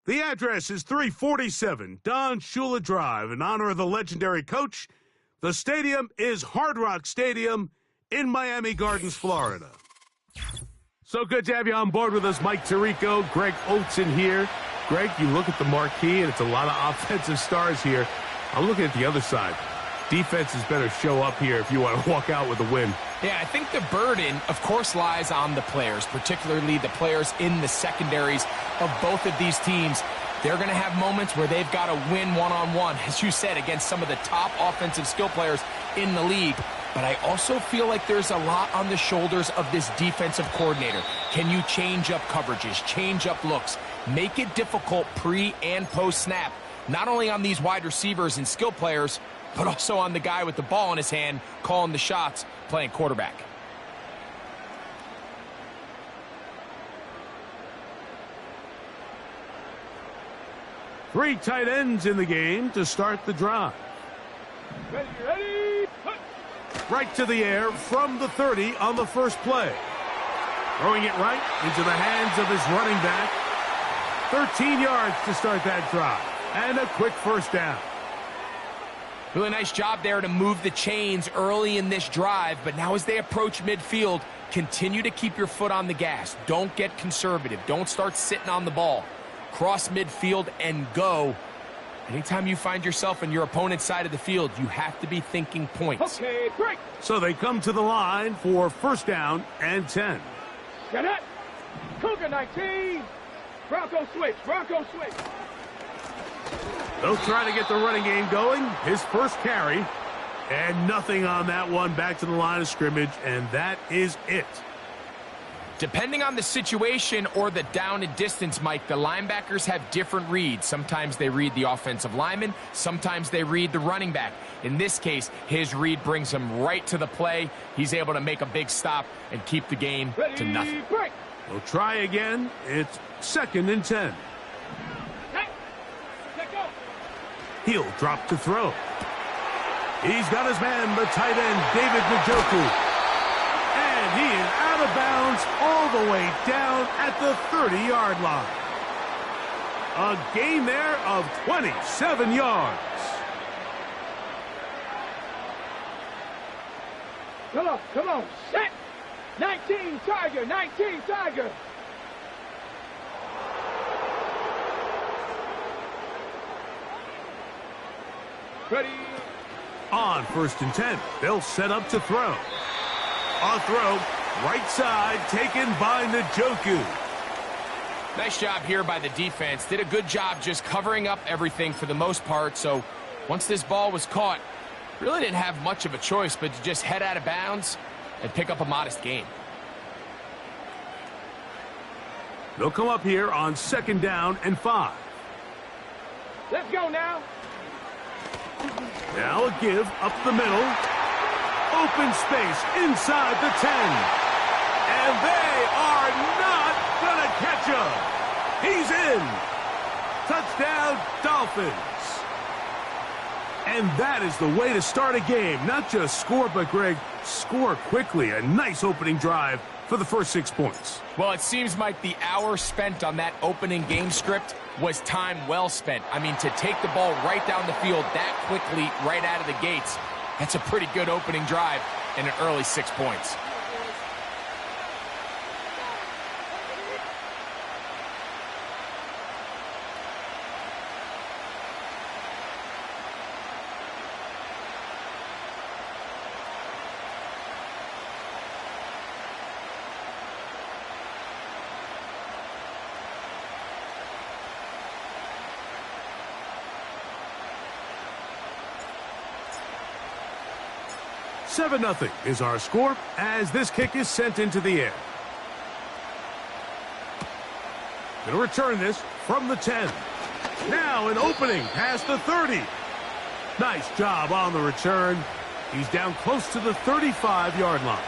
The address is 347 Don Shula Drive. In honor of the legendary coach, the stadium is Hard Rock Stadium in Miami Gardens, Florida. So good to have you on board with us, Mike Tirico, Greg Olson here. Greg, you look at the marquee, and it's a lot of offensive stars here. I'm looking at the other side. Defenses better show up here if you want to walk out with a win. Yeah, I think the burden, of course, lies on the players, particularly the players in the secondaries of both of these teams. They're going to have moments where they've got to win one-on-one, as you said, against some of the top offensive skill players in the league. But I also feel like there's a lot on the shoulders of this defensive coordinator. Can you change up coverages, change up looks, make it difficult pre- and post-snap, not only on these wide receivers and skill players, but also on the guy with the ball in his hand, calling the shots, playing quarterback. Three tight ends in the game to start the drive. Ready. Right to the air from the 30 on the first play. Throwing it right into the hands of his running back. 13 yards to start that drive. And a quick first down. Really nice job there to move the chains early in this drive, but now as they approach midfield, continue to keep your foot on the gas. Don't get conservative. Don't start sitting on the ball. Cross midfield and go. Anytime you find yourself on your opponent's side of the field, you have to be thinking points. Okay, break. So they come to the line for first down and 10. Get it. Cougar 19. Bronco switch. Bronco switch. They'll try to get the running game going. His first carry. And nothing on that one. Back to the line of scrimmage, and that is it. Depending on the situation or the down and distance, Mike, the linebackers have different reads. Sometimes they read the offensive lineman. Sometimes they read the running back. In this case, his read brings him right to the play. He's able to make a big stop and keep the game to nothing. Break. They'll try again. It's 2nd and 10. He'll drop to throw. He's got his man, the tight end, David Njoku. And he is out of bounds all the way down at the 30-yard line. A gain there of 27 yards. Come on, set. 19 Tiger, 19 Tiger. Ready. On 1st and 10, they'll set up to throw. On throw, right side, taken by Njoku. Nice job here by the defense. Did a good job just covering up everything for the most part. So once this ball was caught, really didn't have much of a choice but to just head out of bounds and pick up a modest gain. They'll come up here on 2nd down and 5. Let's go now. Now a give up the middle. Open space inside the 10. And they are not going to catch him. He's in. Touchdown, Dolphins. And that is the way to start a game. Not just score, but, Greg, score quickly. A nice opening drive for the first 6 points. Well, it seems like the hour spent on that opening game script was time well spent. I mean, to take the ball right down the field that quickly right out of the gates, that's a pretty good opening drive and an early 6 points. Seven-0 is our score as this kick is sent into the air. Going to return this from the 10. Now an opening past the 30. Nice job on the return. He's down close to the 35-yard line.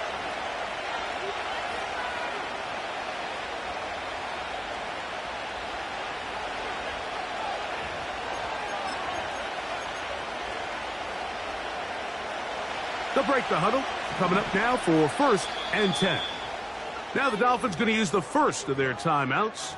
They'll break the huddle. Coming up now for 1st and 10. Now the Dolphins going to use the first of their timeouts.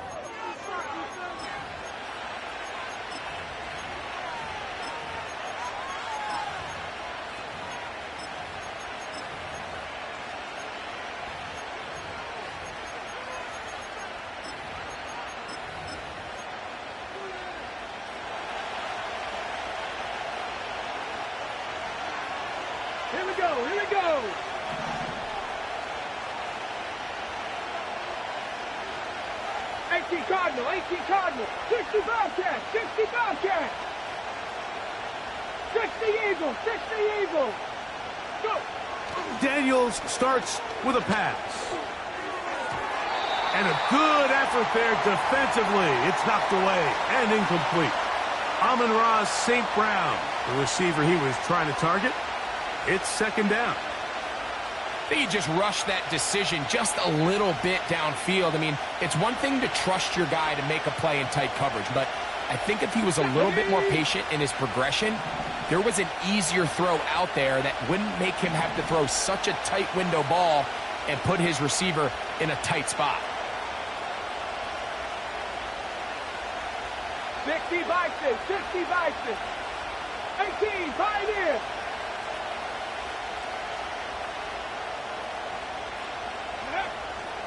go, here we go. Cardinal, 18 Cardinal, 60 Bobcat, 60 Bobcat, 60 Eagle, 60 Eagle. Go. Daniels starts with a pass. And a good effort there defensively. It's knocked away and incomplete. Amon-Ra St. Brown, the receiver he was trying to target. It's second down. I think he just rushed that decision just a little bit downfield. I mean, it's one thing to trust your guy to make a play in tight coverage, but I think if he was a little bit more patient in his progression, there was an easier throw out there that wouldn't make him have to throw such a tight window ball and put his receiver in a tight spot. 60 Bison, 60 Bison, 18 Pioneer.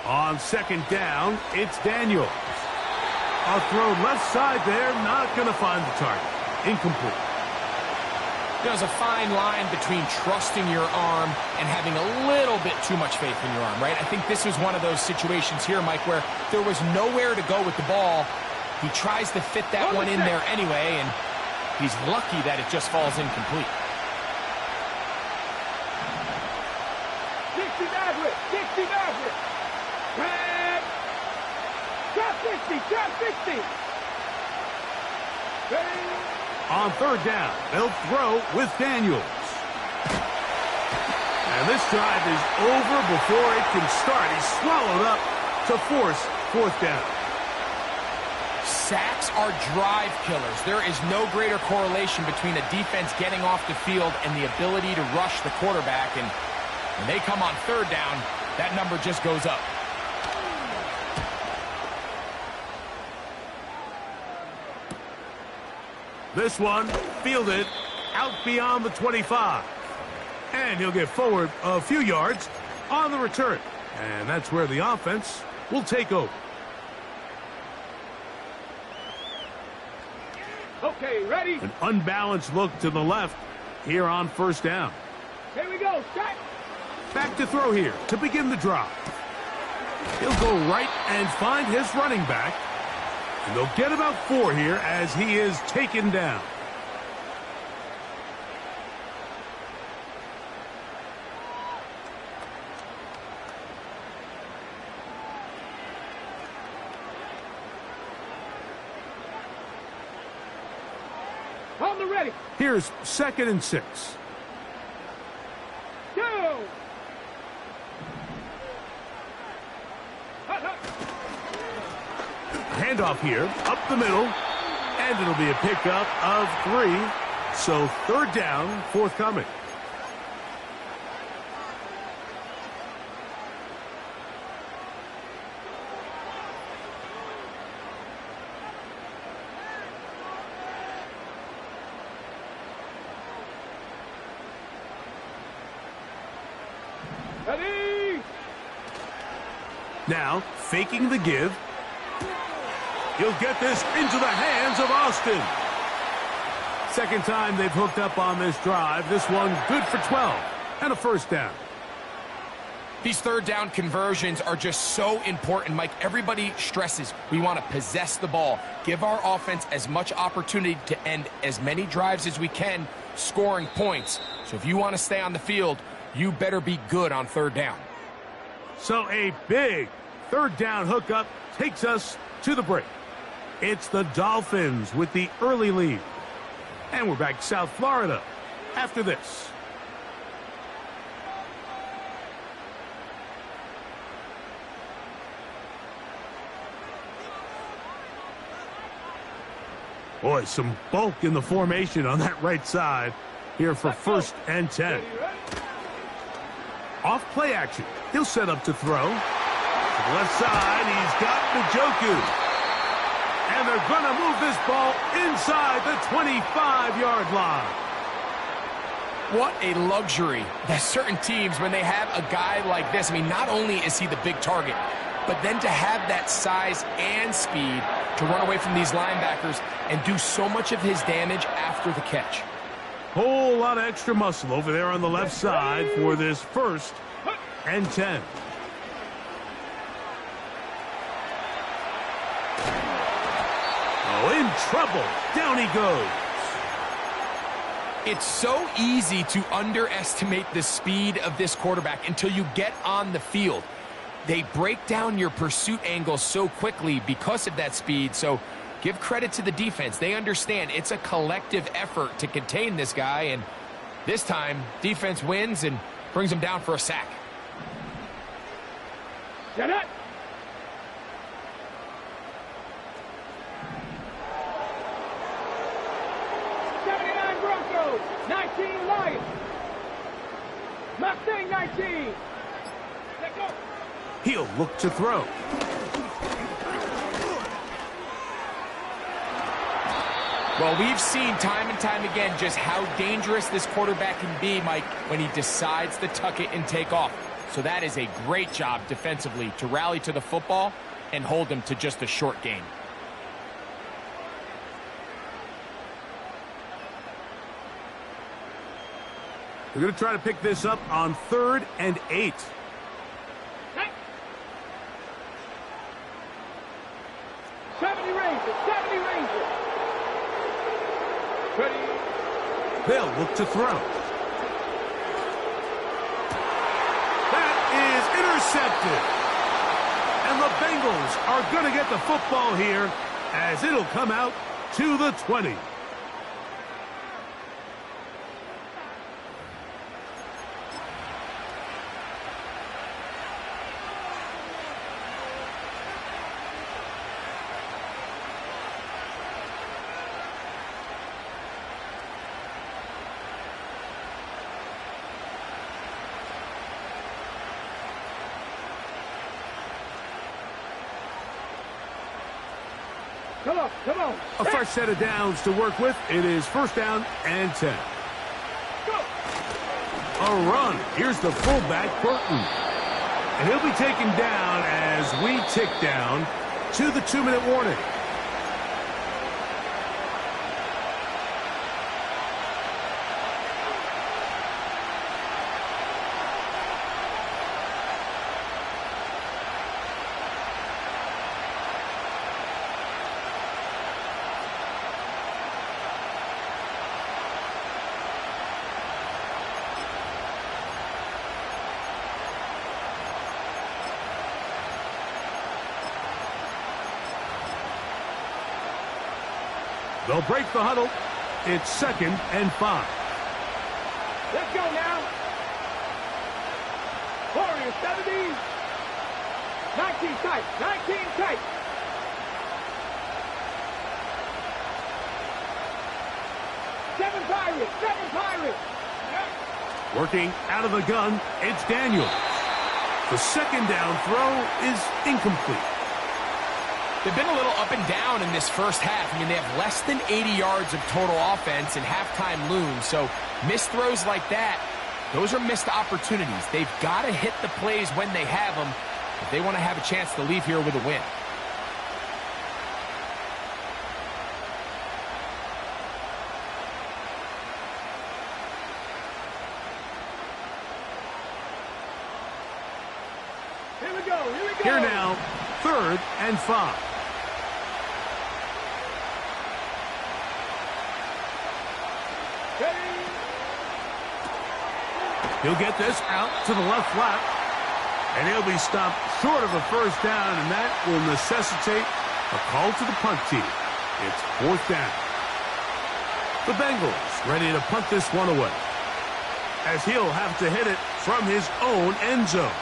On second down, it's Daniels. A throw left side there, not going to find the target. Incomplete. There's a fine line between trusting your arm and having a little bit too much faith in your arm, right? I think this was one of those situations here, Mike, where there was nowhere to go with the ball. He tries to fit that one in there anyway, and he's lucky that it just falls incomplete. 60 Maverick, 60 Maverick. Top 60, top 60. On third down, they'll throw with Daniels. And this drive is over before it can start. He's swallowed up to force fourth down. Sacks are drive killers. There is no greater correlation between a defense getting off the field and the ability to rush the quarterback. And when they come on third down, that number just goes up. This one fielded out beyond the 25. And he'll get forward a few yards on the return. And that's where the offense will take over. Okay, ready? An unbalanced look to the left here on first down. Here we go, set. Back to throw here to begin the drive. He'll go right and find his running back. And they'll get about 4 here as he is taken down. On the ready. Here's 2nd and 6. Go. Handoff here, up the middle, and it'll be a pickup of 3. So third down, forthcoming. Ready. Now, faking the give. He'll get this into the hands of Austin. Second time they've hooked up on this drive. This one good for 12 and a first down. These third down conversions are just so important, Mike. Everybody stresses we want to possess the ball, give our offense as much opportunity to end as many drives as we can, scoring points. So if you want to stay on the field, you better be good on third down. So a big third down hookup takes us to the break. It's the Dolphins with the early lead. And we're back to South Florida after this. Boy, some bulk in the formation on that right side here for 1st and 10. Off play action. He'll set up to throw. To the left side, he's got Njoku. And they're going to move this ball inside the 25-yard line. What a luxury that certain teams, when they have a guy like this, I mean, not only is he the big target, but then to have that size and speed to run away from these linebackers and do so much of his damage after the catch. Whole lot of extra muscle over there on the left side for this 1st and 10. Oh, in trouble. Down he goes. It's so easy to underestimate the speed of this quarterback until you get on the field. They break down your pursuit angle so quickly because of that speed, so give credit to the defense. They understand it's a collective effort to contain this guy, and this time, defense wins and brings him down for a sack. Get it! Broncos, 19 Lions. Mustang 19. Let go. He'll look to throw. Well, we've seen time and time again just how dangerous this quarterback can be, Mike, when he decides to tuck it and take off. So that is a great job defensively to rally to the football and hold him to just a short gain. We're going to try to pick this up on 3rd and 8. Hey. 70 Rangers, 70 Rangers. 30. They'll look to throw. That is intercepted. And the Bengals are going to get the football here as it'll come out to the 20. Come on, come on. A fresh set of downs to work with. It is 1st down and 10. Go. A run. Here's the fullback, Burton. And he'll be taken down as we tick down to the 2-minute warning. They'll break the huddle. It's 2nd and 5. Let's go now. Warriors 70. 19 tight. 19 tight. Seven Pirates. Working out of the gun, it's Daniels. The 2nd down throw is incomplete. They've been a little up and down in this first half. I mean, they have less than 80 yards of total offense and halftime looms. So missed throws like that, those are missed opportunities. They've got to hit the plays when they have them if they want to have a chance to leave here with a win. Here we go. Here now, 3rd and 5. He'll get this out to the left flat, and he'll be stopped short of a 1st down, and that will necessitate a call to the punt team. It's 4th down. The Bengals ready to punt this one away, as he'll have to hit it from his own end zone.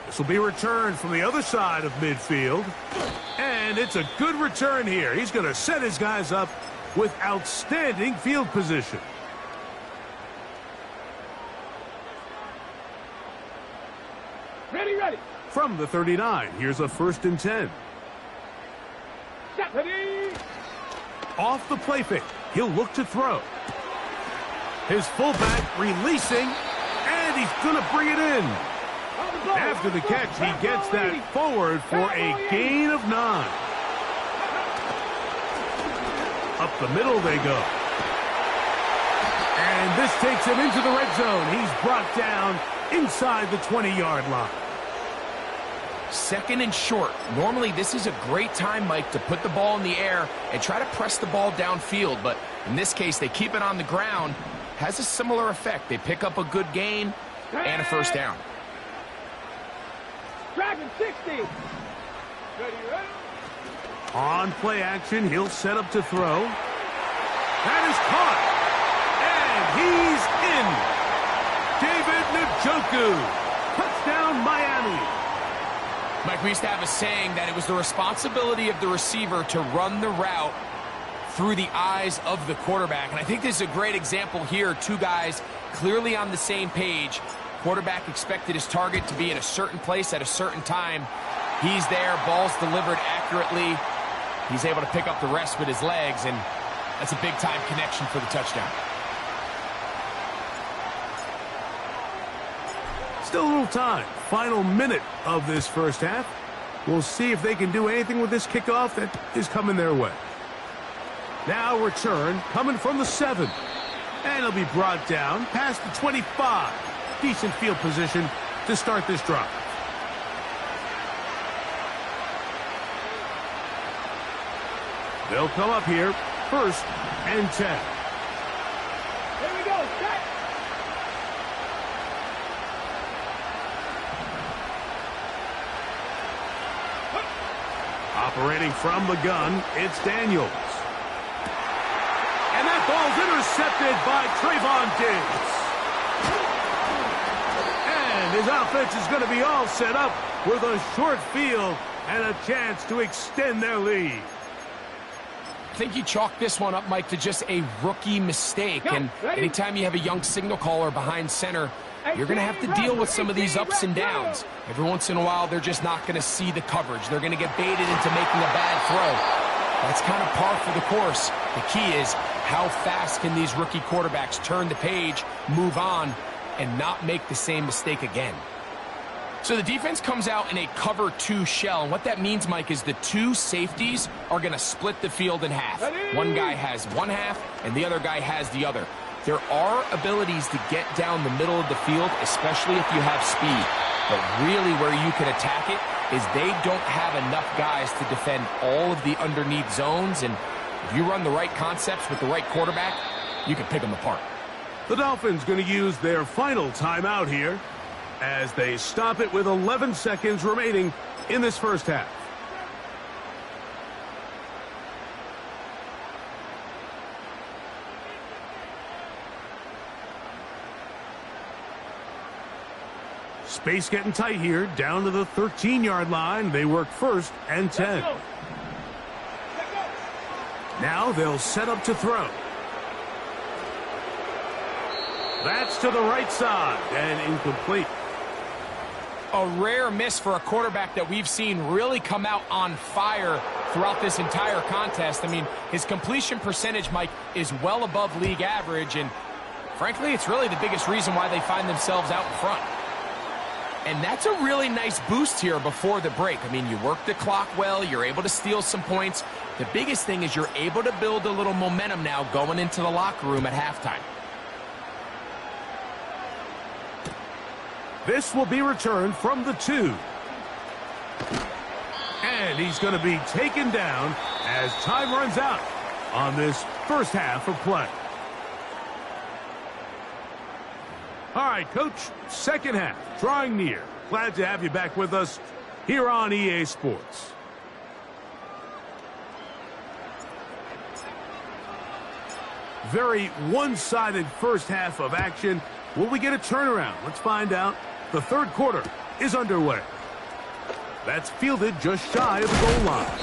This will be returned from the other side of midfield. And it's a good return here. He's going to set his guys up with outstanding field position. Ready. From the 39, here's a 1st and 10. Ready. Off the play fake, he'll look to throw. His fullback releasing, and he's going to bring it in. After the catch, he gets that forward for a gain of 9. Up the middle they go. And this takes him into the red zone. He's brought down inside the 20-yard line. Second and short. Normally, this is a great time, Mike, to put the ball in the air and try to press the ball downfield. But in this case, they keep it on the ground. Has a similar effect. They pick up a good gain and a first down. Dragon 60. Ready, ready. On play action, he'll set up to throw. That is caught. And he's in. David Njoku. Touchdown, Miami. Mike, we used to have a saying that it was the responsibility of the receiver to run the route through the eyes of the quarterback. And I think this is a great example here. Two guys clearly on the same page. Quarterback expected his target to be in a certain place at a certain time. He's there, ball's delivered accurately. He's able to pick up the rest with his legs, and that's a big-time connection for the touchdown. Still a little time. Final minute of this first half. We'll see if they can do anything with this kickoff that is coming their way. Now return coming from the 7. And it'll be brought down past the 25. Decent field position to start this drive. They'll come up here, 1st and 10. Here we go, set. Operating from the gun, it's Daniels. And that ball's intercepted by Trayvon Diggs. And his offense is going to be all set up with a short field and a chance to extend their lead. I think you chalk this one up, Mike, to just a rookie mistake. And anytime you have a young signal caller behind center, you're going to have to deal with some of these ups and downs. Every once in a while, they're just not going to see the coverage. They're going to get baited into making a bad throw. That's kind of par for the course. The key is how fast can these rookie quarterbacks turn the page, move on, and not make the same mistake again. So the defense comes out in a cover 2 shell. And what that means, Mike, is the 2 safeties are going to split the field in half. One guy has one half, and the other guy has the other. There are abilities to get down the middle of the field, especially if you have speed. But really where you can attack it is they don't have enough guys to defend all of the underneath zones. And if you run the right concepts with the right quarterback, you can pick them apart. The Dolphins going to use their final timeout here as they stop it with 11 seconds remaining in this first half. Space getting tight here, down to the 13-yard line. They work 1st and 10. Now they'll set up to throw. That's to the right side and incomplete. A rare miss for a quarterback that we've seen really come out on fire throughout this entire contest. I mean, his completion percentage, Mike, is well above league average, and frankly, it's really the biggest reason why they find themselves out in front. And that's a really nice boost here before the break. I mean, you work the clock well, you're able to steal some points. The biggest thing is you're able to build a little momentum now going into the locker room at halftime. This will be returned from the 2. And he's going to be taken down as time runs out on this first half of play. All right, Coach, second half, drawing near. Glad to have you back with us here on EA Sports. Very one-sided first half of action. Will we get a turnaround? Let's find out. The third quarter is underway. That's fielded just shy of the goal line.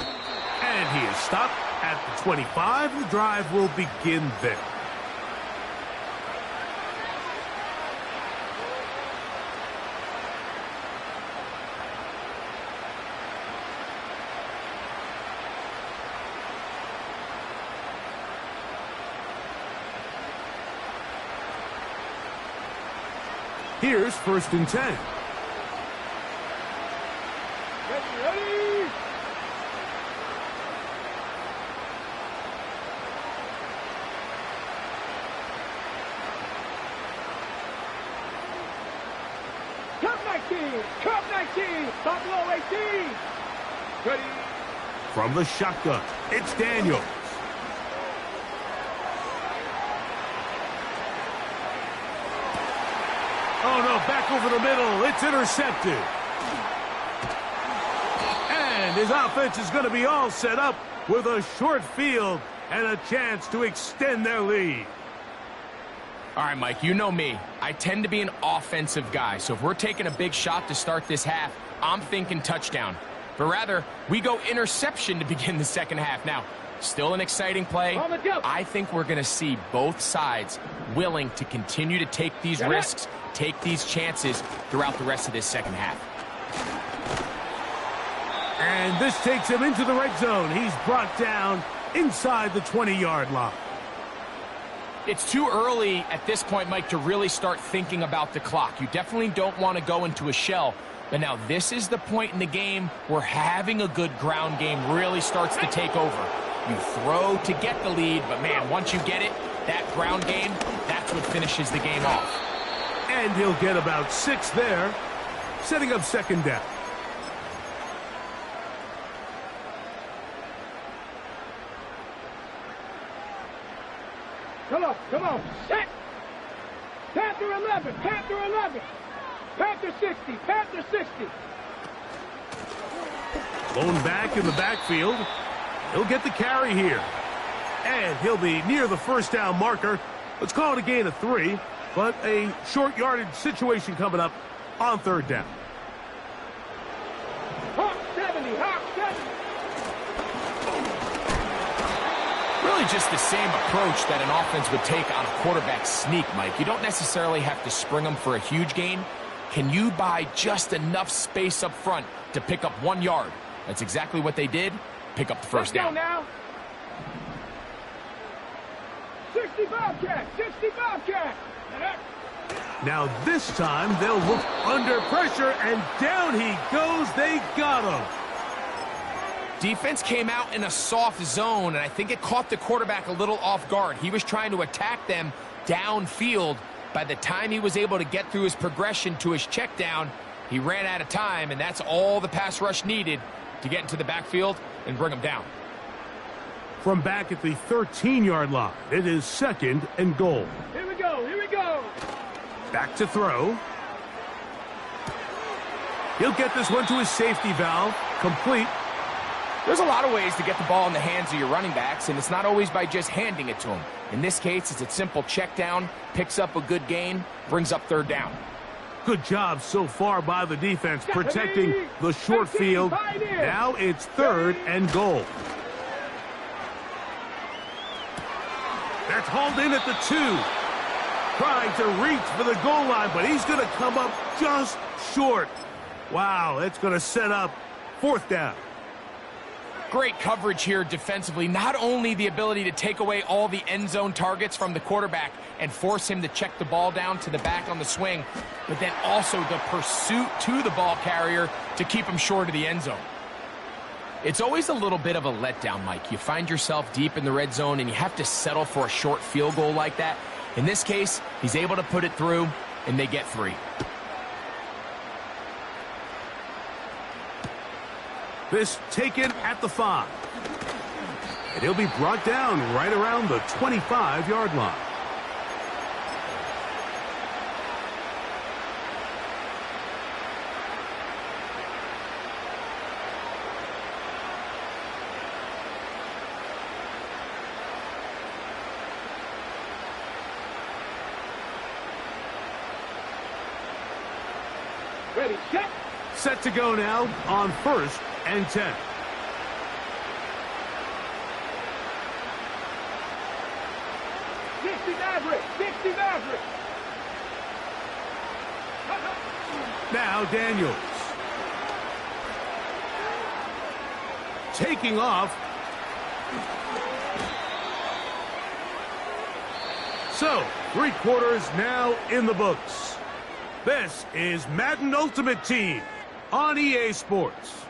And he is stopped at the 25. The drive will begin there. Here's 1st and 10. Ready. 19. Cup 19. Buffalo 18. Ready. From the shotgun, it's Daniels. Oh, no, back over the middle. It's intercepted. And his offense is going to be all set up with a short field and a chance to extend their lead. All right, Mike, you know me. I tend to be an offensive guy, so if we're taking a big shot to start this half, I'm thinking touchdown. But rather, we go interception to begin the second half. Now, still an exciting play. I think we're going to see both sides willing to continue to take these risks, take these chances throughout the rest of this second half. And this takes him into the red zone. He's brought down inside the 20-yard line. It's too early at this point, Mike, to really start thinking about the clock. You definitely don't want to go into a shell. But now this is the point in the game where having a good ground game really starts to take over. You throw to get the lead, but man, once you get it, that ground game, that's what finishes the game off. And he'll get about 6 there, setting up second down. Come on, set! Panther 11, Panther 11, Panther 60, Panther 60. Blown back in the backfield. He'll get the carry here. And he'll be near the first down marker. Let's call it a gain of 3, but a short yardage situation coming up on third down. Hawk 70, Hawk 70. Really just the same approach that an offense would take on a quarterback sneak, Mike. You don't necessarily have to spring them for a huge gain. Can you buy just enough space up front to pick up 1 yard? That's exactly what they did. Pick up the first down. Now. 60 Bobcat, 60 Bobcat. Now this time they'll look under pressure, and down he goes. They got him. Defense came out in a soft zone, and I think it caught the quarterback a little off guard. He was trying to attack them downfield. By the time he was able to get through his progression to his check down, he ran out of time, and that's all the pass rush needed to get into the backfield and bring him down. From back at the 13-yard line, it is second and goal. Here we go, here we go. Back to throw. He'll get this one to his safety valve, complete. There's a lot of ways to get the ball in the hands of your running backs, and it's not always by just handing it to them. In this case, it's a simple check down, picks up a good gain, brings up third down. Good job so far by the defense protecting the short field. Now it's third and goal. That's hauled in at the 2. Trying to reach for the goal line, but he's going to come up just short. Wow, that's going to set up fourth down. Great coverage here defensively. Not only the ability to take away all the end zone targets from the quarterback and force him to check the ball down to the back on the swing, but then also the pursuit to the ball carrier to keep him short of the end zone. It's always a little bit of a letdown, Mike. You find yourself deep in the red zone and you have to settle for a short field goal like that. In this case, he's able to put it through, and they get 3. This taken at the 5. And he'll be brought down right around the 25-yard line. Ready, set. Set to go now on first and 10. Now Daniels. Taking off. So, 3 quarters now in the books. This is Madden Ultimate Team on EA Sports.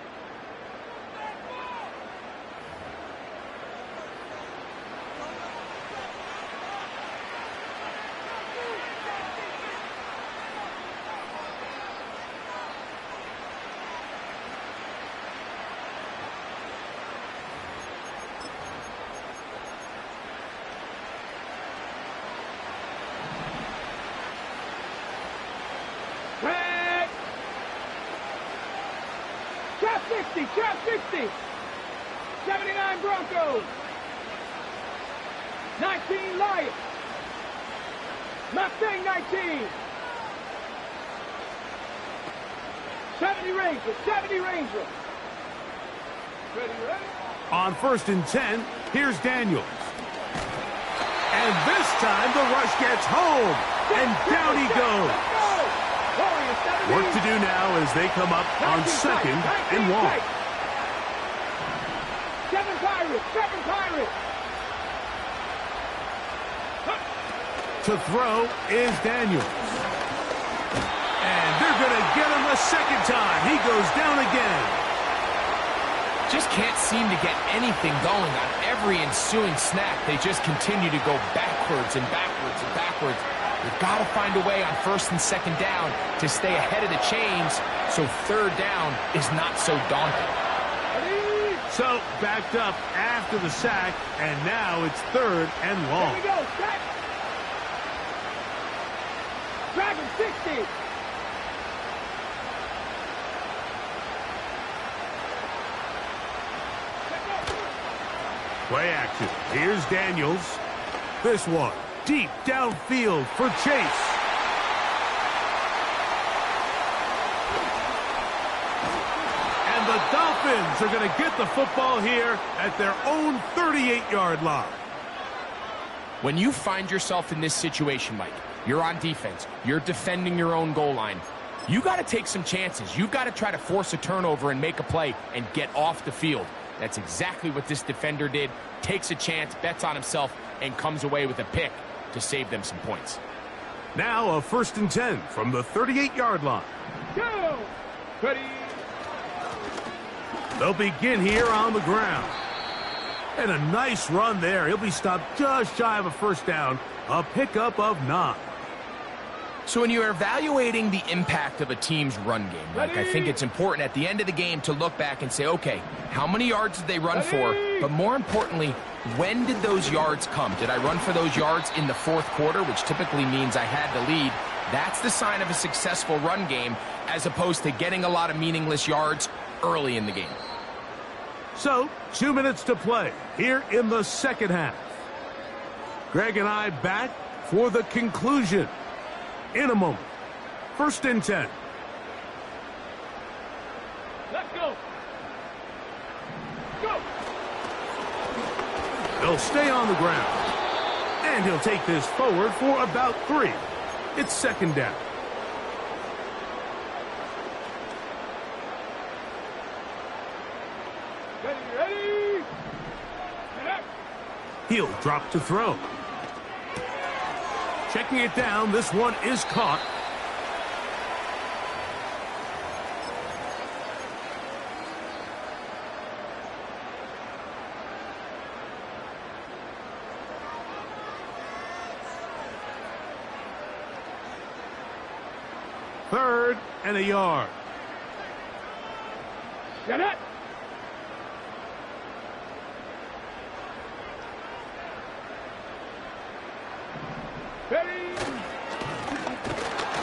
60, trap 60. 79 Broncos. 19 Lions. Mustang 19. 70 Rangers, 70 Rangers. Ready? On 1st and 10, here's Daniels. And this time the rush gets home. And down he goes. Work to do now as they come up on 2nd and 1. 7 Pirates, 7 Pirates. To throw is Daniels. And they're going to get him a second time. He goes down again. Just can't seem to get anything going on every ensuing snap. They just continue to go backwards and backwards and backwards. You've got to find a way on 1st and 2nd down to stay ahead of the chains so 3rd down is not so daunting. So backed up after the sack, and now it's 3rd and long. Here we go, set. Dragon 60. Play action. Here's Daniels. This one deep downfield for Chase. And the Dolphins are going to get the football here at their own 38-yard line. When you find yourself in this situation, Mike, you're on defense, you're defending your own goal line, you got to take some chances. You've got to try to force a turnover and make a play and get off the field. That's exactly what this defender did. Takes a chance, bets on himself, and comes away with a pick to save them some points. Now a 1st and 10 from the 38-yard line. Go. Ready. They'll begin here on the ground. And a nice run there. He'll be stopped just shy of a 1st down. A pickup of 9. So when you're evaluating the impact of a team's run game, Mike, I think it's important at the end of the game to look back and say, okay, how many yards did they run for? But more importantly, when did those yards come? Did I run for those yards in the 4th quarter, which typically means I had the lead? That's the sign of a successful run game, as opposed to getting a lot of meaningless yards early in the game. So, 2 minutes to play here in the 2nd half. Greg and I back for the conclusion in a moment. 1st and 10. Let's go. Go. He'll stay on the ground. And he'll take this forward for about 3. It's 2nd down. Ready. He'll drop to throw. Checking it down, this one is caught. Third and a yard. Get it.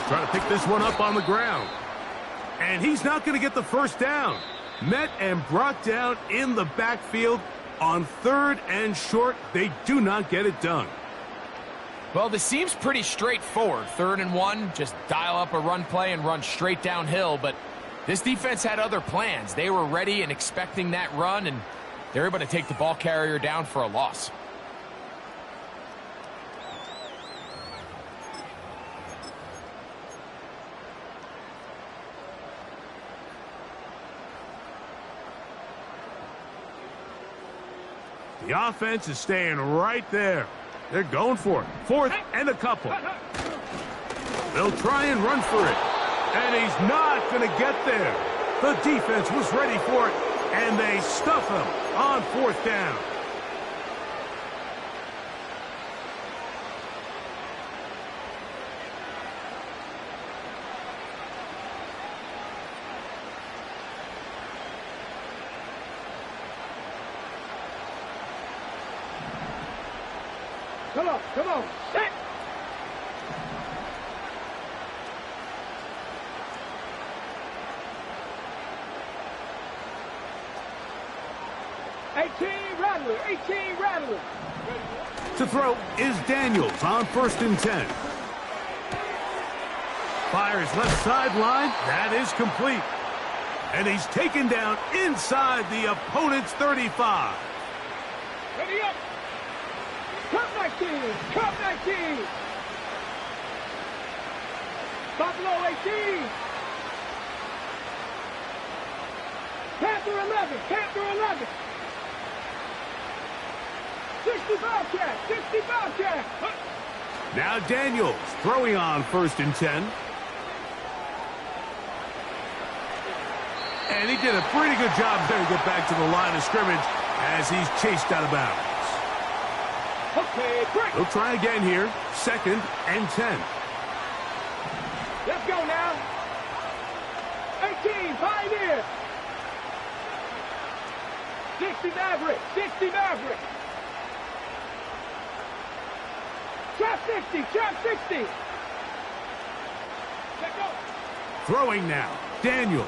Trying to pick this one up on the ground. And he's not going to get the 1st down. Met and brought down in the backfield on 3rd and short. They do not get it done. Well, this seems pretty straightforward. 3rd and 1, just dial up a run play and run straight downhill. But this defense had other plans. They were ready and expecting that run, and they're able to take the ball carrier down for a loss. The offense is staying right there. They're going for it. 4th and a couple. They'll try and run for it. And he's not going to get there. The defense was ready for it, and they stuff him on 4th down. Come on, set. 18, Rattler. To throw is Daniels on 1st and 10. Fires left sideline. That is complete. And he's taken down inside the opponent's 35. Ready up. Cut 19. Cut 19. Buffalo 18. Panther 11. Panther 11. 60 Bobcat. 60 Bobcat. Now Daniels throwing on 1st and 10. And he did a pretty good job there to get back to the line of scrimmage as he's chased out of bounds. Okay, break. He'll try again here. 2nd and 10. Let's go now. 18, Pioneer. 60 Maverick. 60 Maverick. Trap 60. Trap 60. Let's go. Throwing now. Daniels.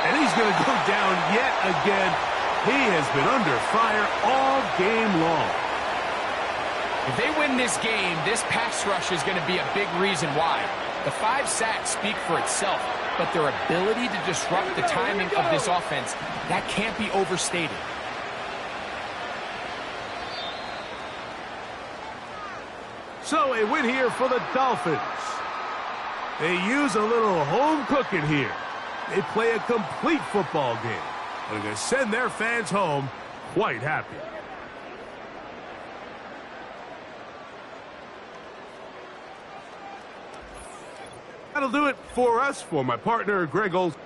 And he's going to go down yet again. He has been under fire all game long. If they win this game, this pass rush is going to be a big reason why. The 5 sacks speak for itself, but their ability to disrupt the timing of this offense, that can't be overstated. So a win here for the Dolphins. They use a little home cooking here. They play a complete football game. They're going to send their fans home quite happy. That'll do it for us. For my partner, Greg Olson.